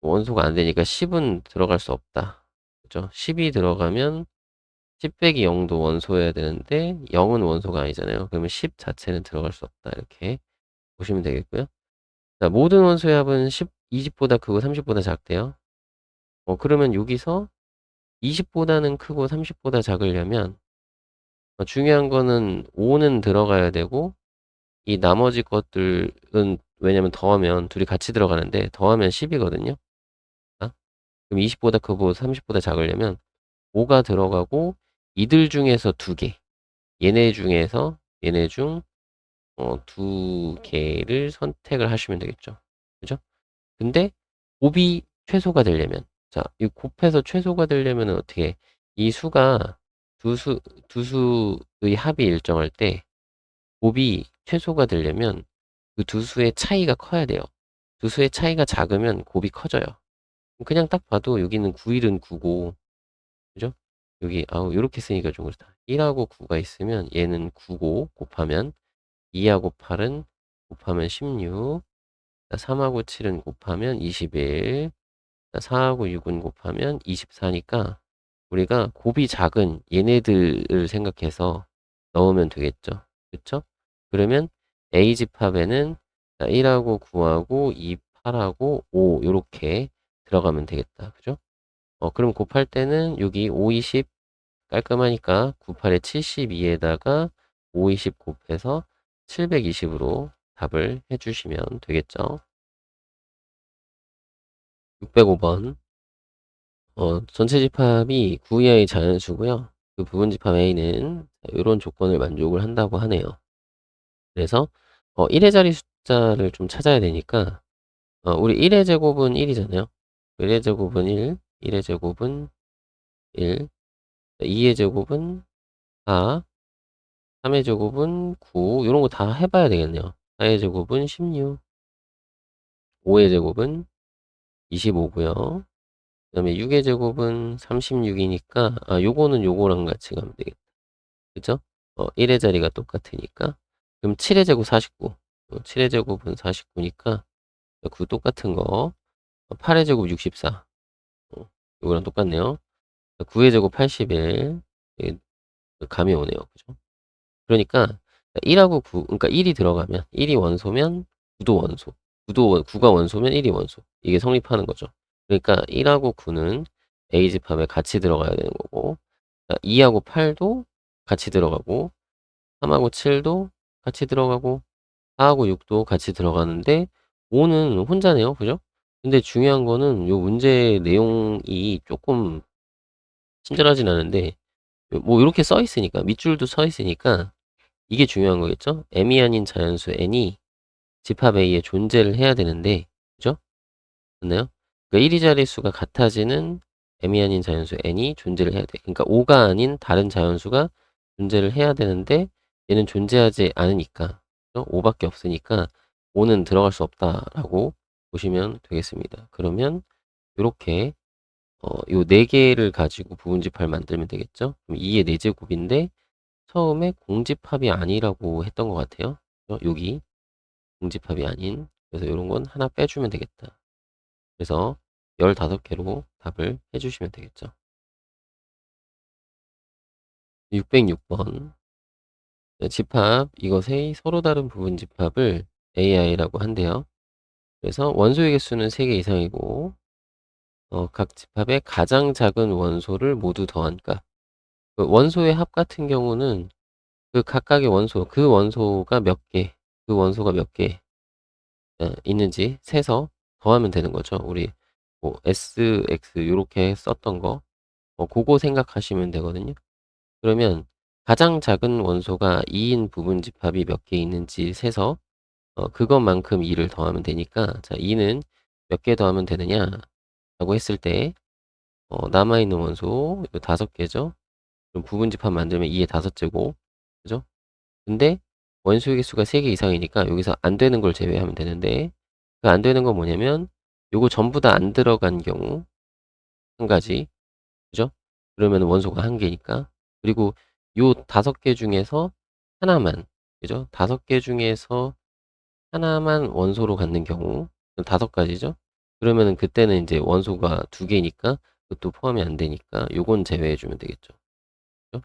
원소가 안 되니까 10은 들어갈 수 없다. 그죠? 10이 들어가면 10 빼기 0도 원소여야 되는데 0은 원소가 아니잖아요. 그러면 10 자체는 들어갈 수 없다. 이렇게 보시면 되겠고요. 자, 모든 원소의 합은 20보다 크고 30보다 작대요. 그러면 여기서 20보다는 크고 30보다 작으려면 중요한 거는 5는 들어가야 되고 이 나머지 것들은 왜냐면 더하면 둘이 같이 들어가는데 더하면 10이거든요. 그럼 20보다 크고 30보다 작으려면 5가 들어가고 이들 중에서 2개 얘네 중 두 개를 선택을 하시면 되겠죠. 그죠? 근데 곱이 최소가 되려면 자, 이 곱해서 최소가 되려면 어떻게 이 수가 두 수의 합이 일정할 때 곱이 최소가 되려면 그 두 수의 차이가 커야 돼요. 두 수의 차이가 작으면 곱이 커져요. 그냥 딱 봐도 여기는 9일은 9고 그죠? 여기 아우 요렇게 쓰니까 좀 그렇다. 1하고 9가 있으면 얘는 9고 곱하면 2하고 8은 곱하면 16 3하고 7은 곱하면 21 4하고 6은 곱하면 24니까 우리가 곱이 작은 얘네들을 생각해서 넣으면 되겠죠. 그쵸? 그러면 A 집합에는 1하고 9하고 2, 8하고 5 요렇게 들어가면 되겠다. 그죠? 그럼 곱할 때는 여기 5, 20 깔끔하니까 98에 72에다가 5, 20 곱해서 720으로 답을 해주시면 되겠죠. 605번. 전체 집합이 9 이하의 자연수고요. 그 부분 집합 A는 이런 조건을 만족을 한다고 하네요. 그래서 1의 자리 숫자를 좀 찾아야 되니까 우리 1의 제곱은 1이잖아요. 1의 제곱은 1, 1의 제곱은 1, 2의 제곱은 4, 3의 제곱은 9 이런 거 다 해봐야 되겠네요. 4의 제곱은 16, 5의 제곱은 25고요. 그 다음에 6의 제곱은 36이니까 요거는 요거랑 같이 가면 되겠다. 그죠? 1의 자리가 똑같으니까. 그럼 7의 제곱 49. 7의 제곱은 49니까 9 똑같은 거. 8의 제곱 64. 요거랑 똑같네요. 9의 제곱 81. 예, 감이 오네요. 그죠? 그러니까 1하고 9, 그러니까 1이 들어가면 1이 원소면 9도 원소. 9가 원소면 1이 원소. 이게 성립하는 거죠. 그러니까 1하고 9는 A 집합에 같이 들어가야 되는 거고 2하고 8도 같이 들어가고 3하고 7도 같이 들어가고 4하고 6도 같이 들어가는데 5는 혼자네요. 그죠? 근데 중요한 거는 요 문제 내용이 조금 친절하진 않은데 뭐 이렇게 써 있으니까 밑줄도 써 있으니까 이게 중요한 거겠죠? m이 아닌 자연수 n이 집합 A에 존재를 해야 되는데 그죠? 맞나요? 그러니까 1위 자릿수가 같아지는 m이 아닌 자연수 n이 존재를 해야 돼. 그러니까 5가 아닌 다른 자연수가 존재를 해야 되는데 얘는 존재하지 않으니까 5밖에 없으니까 5는 들어갈 수 없다라고 보시면 되겠습니다. 그러면 이렇게 요 4개를 가지고 부분집합을 만들면 되겠죠? 그럼 2의 4제곱인데 처음에 공집합이 아니라고 했던 것 같아요. 여기 공집합이 아닌 그래서 이런 건 하나 빼주면 되겠다. 그래서 15개로 답을 해주시면 되겠죠. 606번 집합 이것의 서로 다른 부분 집합을 AI라고 한대요. 그래서 원소의 개수는 3개 이상이고 각 집합의 가장 작은 원소를 모두 더한 값. 그 원소의 합 같은 경우는 그 각각의 원소, 그 원소가 몇 개, 그 원소가 몇 개 있는지 세서 더하면 되는 거죠. 우리 뭐 S, X 요렇게 썼던 거 그거 생각하시면 되거든요. 그러면 가장 작은 원소가 2인 부분 집합이 몇 개 있는지 세서 그것만큼 2를 더하면 되니까 자 2는 몇 개 더하면 되느냐 라고 했을 때 남아있는 원소 5개죠. 그럼 부분 집합 만들면 2의 5제곱 그죠? 근데 원소의 개수가 3개 이상이니까 여기서 안 되는 걸 제외하면 되는데 그 안 되는 건 뭐냐면 요거 전부 다 안 들어간 경우 한 가지 그죠? 그러면 원소가 한 개니까 그리고 요 5개 중에서 하나만 그죠? 5개 중에서 하나만 원소로 갖는 경우 5가지죠? 그러면은 그때는 이제 원소가 2개니까 그것도 포함이 안 되니까 요건 제외해 주면 되겠죠. 그죠?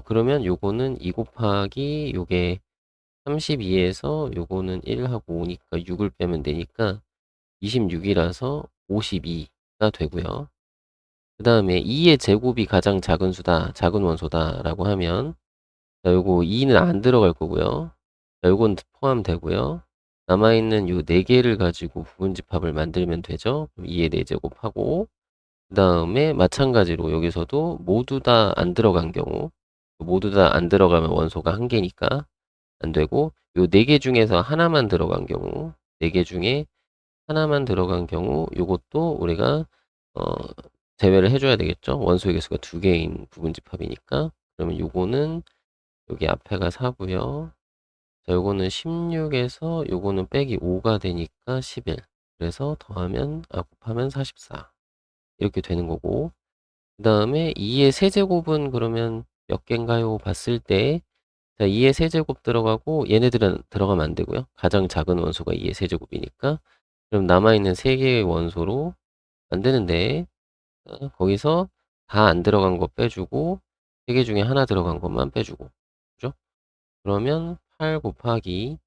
그러면 요거는 2 곱하기 요게 32에서 요거는 1하고 5니까 6을 빼면 되니까 26이라서 52가 되고요. 그 다음에 2의 제곱이 가장 작은 수다, 작은 원소다 라고 하면, 자, 요거 2는 안 들어갈 거고요. 자, 요건 포함되고요. 남아있는 요 4개를 가지고 부분집합을 만들면 되죠. 2의 4제곱하고, 그 다음에 마찬가지로 여기서도 모두 다 안 들어간 경우, 모두 다 안 들어가면 원소가 1개니까 안 되고, 요 4개 중에서 하나만 들어간 경우, 4개 중에 하나만 들어간 경우, 요것도 우리가, 어, 제외를 해줘야 되겠죠. 원소의 개수가 2개인 부분집합이니까. 그러면 요거는, 여기 앞에가 4고요. 자, 요거는 16에서 요거는 빼기 5가 되니까 11. 그래서 곱하면 44. 이렇게 되는 거고. 그 다음에 2의 세제곱은 그러면 몇 개인가요? 봤을 때, 자, 2의 세제곱 들어가고 얘네들은 들어가면 안 되고요. 가장 작은 원소가 2의 세제곱이니까. 그럼 남아있는 3개의 원소로 안 되는데, 거기서 다 안 들어간 거 빼주고, 3개 중에 하나 들어간 것만 빼주고. 그죠? 그러면 8 곱하기,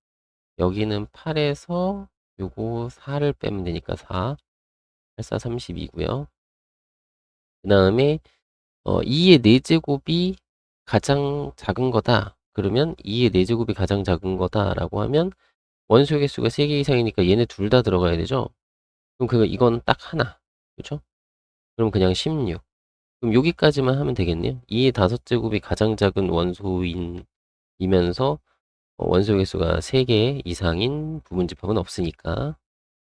여기는 8에서 요거 4를 빼면 되니까 4, 8, 4, 32고요. 그 다음에 2의 4제곱이 가장 작은 거다. 그러면 2의 4제곱이 가장 작은 거다 라고 하면 원소의 개수가 3개 이상이니까 얘네 둘 다 들어가야 되죠. 그럼 이건 딱 하나. 그죠? 그럼 그냥 16. 그럼 여기까지만 하면 되겠네요. 2의 5제곱이 가장 작은 원소이면서 원소의 개수가 3개 이상인 부분집합은 없으니까.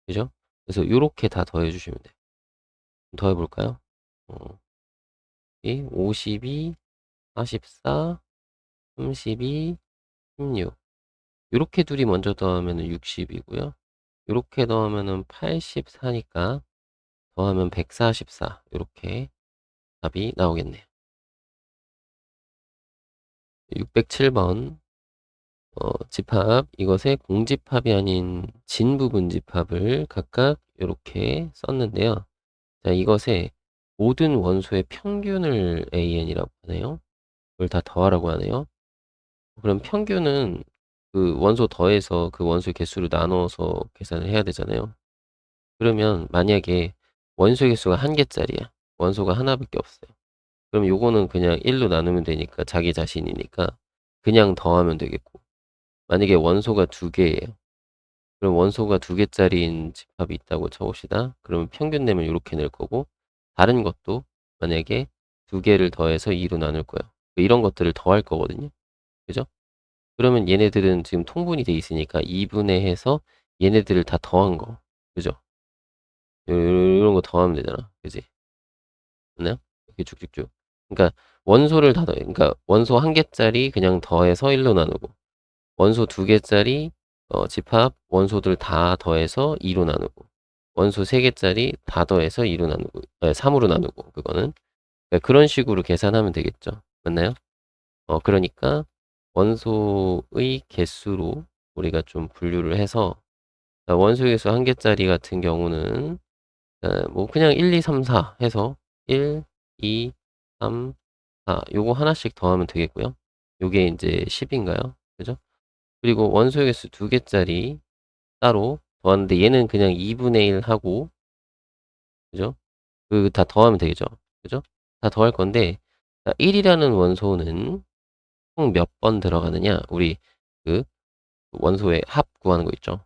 그죠? 그래서 요렇게 다 더해 주시면 돼요. 더해 볼까요? 52, 44, 32, 16. 요렇게 둘이 먼저 더하면 60이고요. 요렇게 더하면 84니까 더하면 144. 요렇게 답이 나오겠네요. 607번 집합, 이것의 공집합이 아닌 진부분 집합을 각각 이렇게 썼는데요. 자, 이것의 모든 원소의 평균을 AN이라고 하네요. 그걸 다 더하라고 하네요. 그럼 평균은 그 원소 더해서 그 원소의 개수를 나눠서 계산을 해야 되잖아요. 그러면 만약에 원소의 개수가 1개짜리야. 원소가 하나밖에 없어요. 그럼 요거는 그냥 1로 나누면 되니까 자기 자신이니까 그냥 더하면 되겠고, 만약에 원소가 2개예요. 그럼 원소가 2개짜리인 집합이 있다고 쳐봅시다. 그러면 평균 내면 이렇게 낼 거고, 다른 것도 만약에 2개를 더해서 2로 나눌 거예요. 이런 것들을 더할 거거든요. 그죠? 그러면 얘네들은 지금 통분이 돼 있으니까 2분의 해서 얘네들을 다 더한 거. 그죠? 이런 거 더하면 되잖아. 그지? 맞나요? 이렇게 쭉쭉쭉. 그러니까 원소를 다 더해. 그러니까 원소 1개짜리 그냥 더해서 1로 나누고, 원소 2개짜리 집합 원소들 다 더해서 2로 나누고, 원소 3개짜리 다 더해서 2로 나누고, 3으로 나누고, 그거는. 그러니까 그런 식으로 계산하면 되겠죠. 맞나요? 그러니까 원소의 개수로 우리가 좀 분류를 해서, 원소 개수 1개짜리 같은 경우는 뭐 그냥 1, 2, 3, 4 해서 1, 2, 3, 4 요거 하나씩 더하면 되겠고요. 요게 이제 10인가요? 그죠? 그리고 원소 개수 2개짜리 따로 더하는데 얘는 그냥 2분의 1 하고, 그죠? 다 더하면 되겠죠. 그죠? 다 더할 건데, 1이라는 원소는 총 몇 번 들어가느냐? 우리 그 원소의 합 구하는 거 있죠.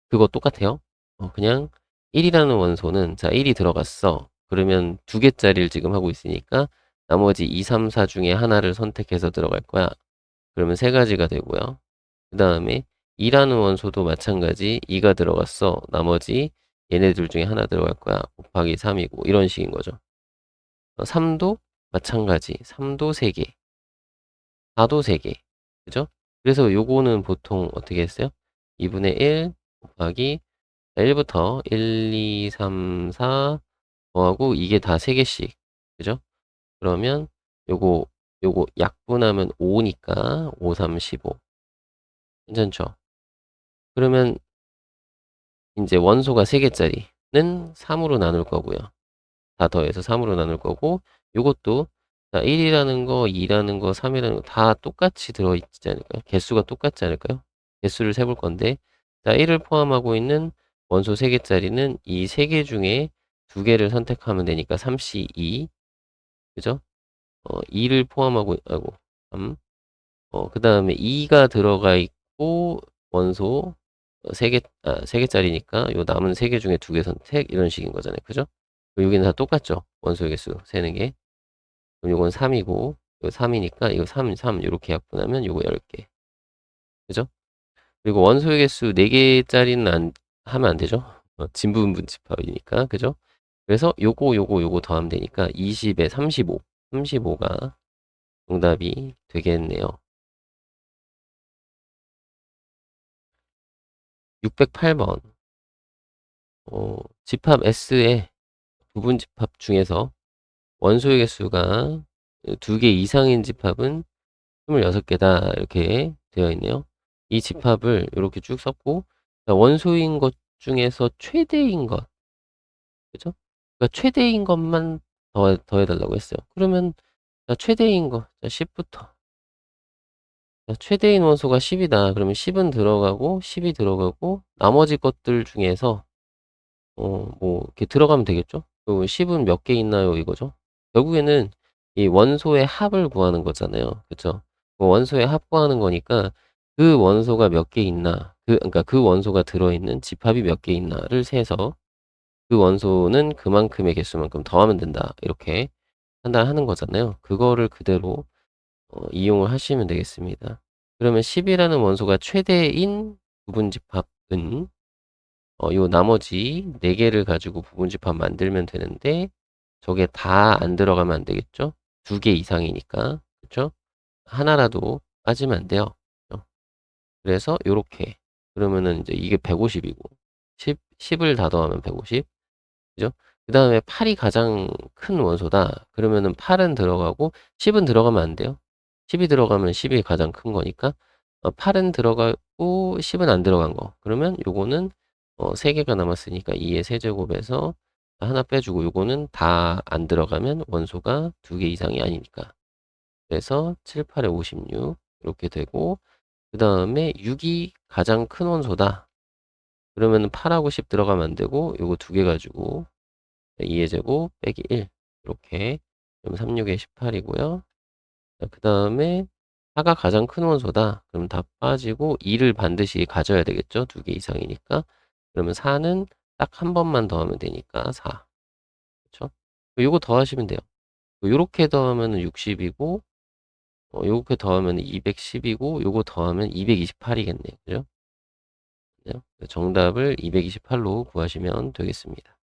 그거 똑같아요. 그냥 1이라는 원소는, 자, 1이 들어갔어. 그러면 2개짜리를 지금 하고 있으니까 나머지 2, 3, 4 중에 하나를 선택해서 들어갈 거야. 그러면 3가지가 되고요. 그 다음에 2라는 원소도 마찬가지 2가 들어갔어. 나머지 얘네들 중에 하나 들어갈 거야. 곱하기 3이고 이런 식인 거죠. 3도 마찬가지. 3도 3개. 4도 3개. 그죠? 그래서 요거는 보통 어떻게 했어요? 2분의 1 곱하기 1부터 1, 2, 3, 4 더하고 이게 다 3개씩. 그죠? 그러면 요거 약분하면 5니까 5, 3, 15. 괜찮죠? 그러면 이제 원소가 3개짜리는 3으로 나눌 거고요. 다 더해서 3으로 나눌 거고, 요것도 자, 1이라는 거, 2라는 거, 3이라는 거 다 똑같이 들어있지 않을까요? 개수가 똑같지 않을까요? 개수를 세볼 건데, 자, 1을 포함하고 있는 원소 3개짜리는 이 3개 중에 두 개를 선택하면 되니까 3C2. 그죠? 2를 포함하고, 아이고, 3. 그 다음에 2가 들어가 있고, 원소, 3개, 3개짜리니까 요 남은 3개 중에 2개 선택, 이런 식인 거잖아요. 그죠? 여기는 다 똑같죠? 원소의 개수 세는 게. 그럼 요건 3이고, 이거 3이니까 이거 3, 3, 요렇게 약분하면 요거 10개. 그죠? 그리고 원소의 개수 4개짜리는 하면 안 되죠? 진부분분 집합이니까. 그죠? 그래서 요거 더하면 되니까 20에 35. 35가 정답이 되겠네요. 608번. 집합 S의 부분 집합 중에서 원소의 개수가 2개 이상인 집합은 26개다. 이렇게 되어 있네요. 이 집합을 이렇게 쭉 썼고, 원소인 것 중에서 최대인 것. 그죠? 그러니까 최대인 것만 더해달라고 했어요. 그러면, 자, 최대인 거. 자, 10부터. 최대인 원소가 10이다. 그러면 10은 들어가고, 10이 들어가고, 나머지 것들 중에서 뭐, 이렇게 들어가면 되겠죠? 그 10은 몇 개 있나요? 이거죠? 결국에는 이 원소의 합을 구하는 거잖아요. 그쵸? 그 원소의 합 구하는 거니까 그 원소가 몇 개 있나, 그러니까 그 원소가 들어있는 집합이 몇 개 있나를 세서 그 원소는 그만큼의 개수만큼 더하면 된다. 이렇게 판단하는 거잖아요. 그거를 그대로 이용을 하시면 되겠습니다. 그러면 10이라는 원소가 최대인 부분 집합은 요 나머지 4개를 가지고 부분집합 만들면 되는데 저게 다 안 들어가면 안 되겠죠? 2개 이상이니까. 그쵸? 하나라도 빠지면 안 돼요. 그래서 요렇게. 그러면은 이제 이게 150이고 10을 다 더하면 150. 그죠? 그 다음에 8이 가장 큰 원소다. 그러면은 8은 들어가고 10은 들어가면 안 돼요. 10이 들어가면 10이 가장 큰 거니까 8은 들어가고 10은 안 들어간 거. 그러면 요거는 3개가 남았으니까 2의 세제곱에서 하나 빼주고 요거는 다 안 들어가면 원소가 2개 이상이 아니니까. 그래서 7, 8에 56 이렇게 되고 그 다음에 6이 가장 큰 원소다. 그러면 8하고 10 들어가면 안 되고 요거 2개 가지고 2의 제곱 빼기 1 이렇게 그럼 3, 6에 18이고요. 그 다음에 4가 가장 큰 원소다. 그럼 다 빠지고 2를 반드시 가져야 되겠죠. 2개 이상이니까. 그러면 4는 딱 한 번만 더하면 되니까 4. 그렇죠? 요거 더하시면 돼요. 요렇게 더하면 60이고 요렇게 더하면 210이고 요거 더하면 228이겠네요. 그죠? 정답을 228로 구하시면 되겠습니다.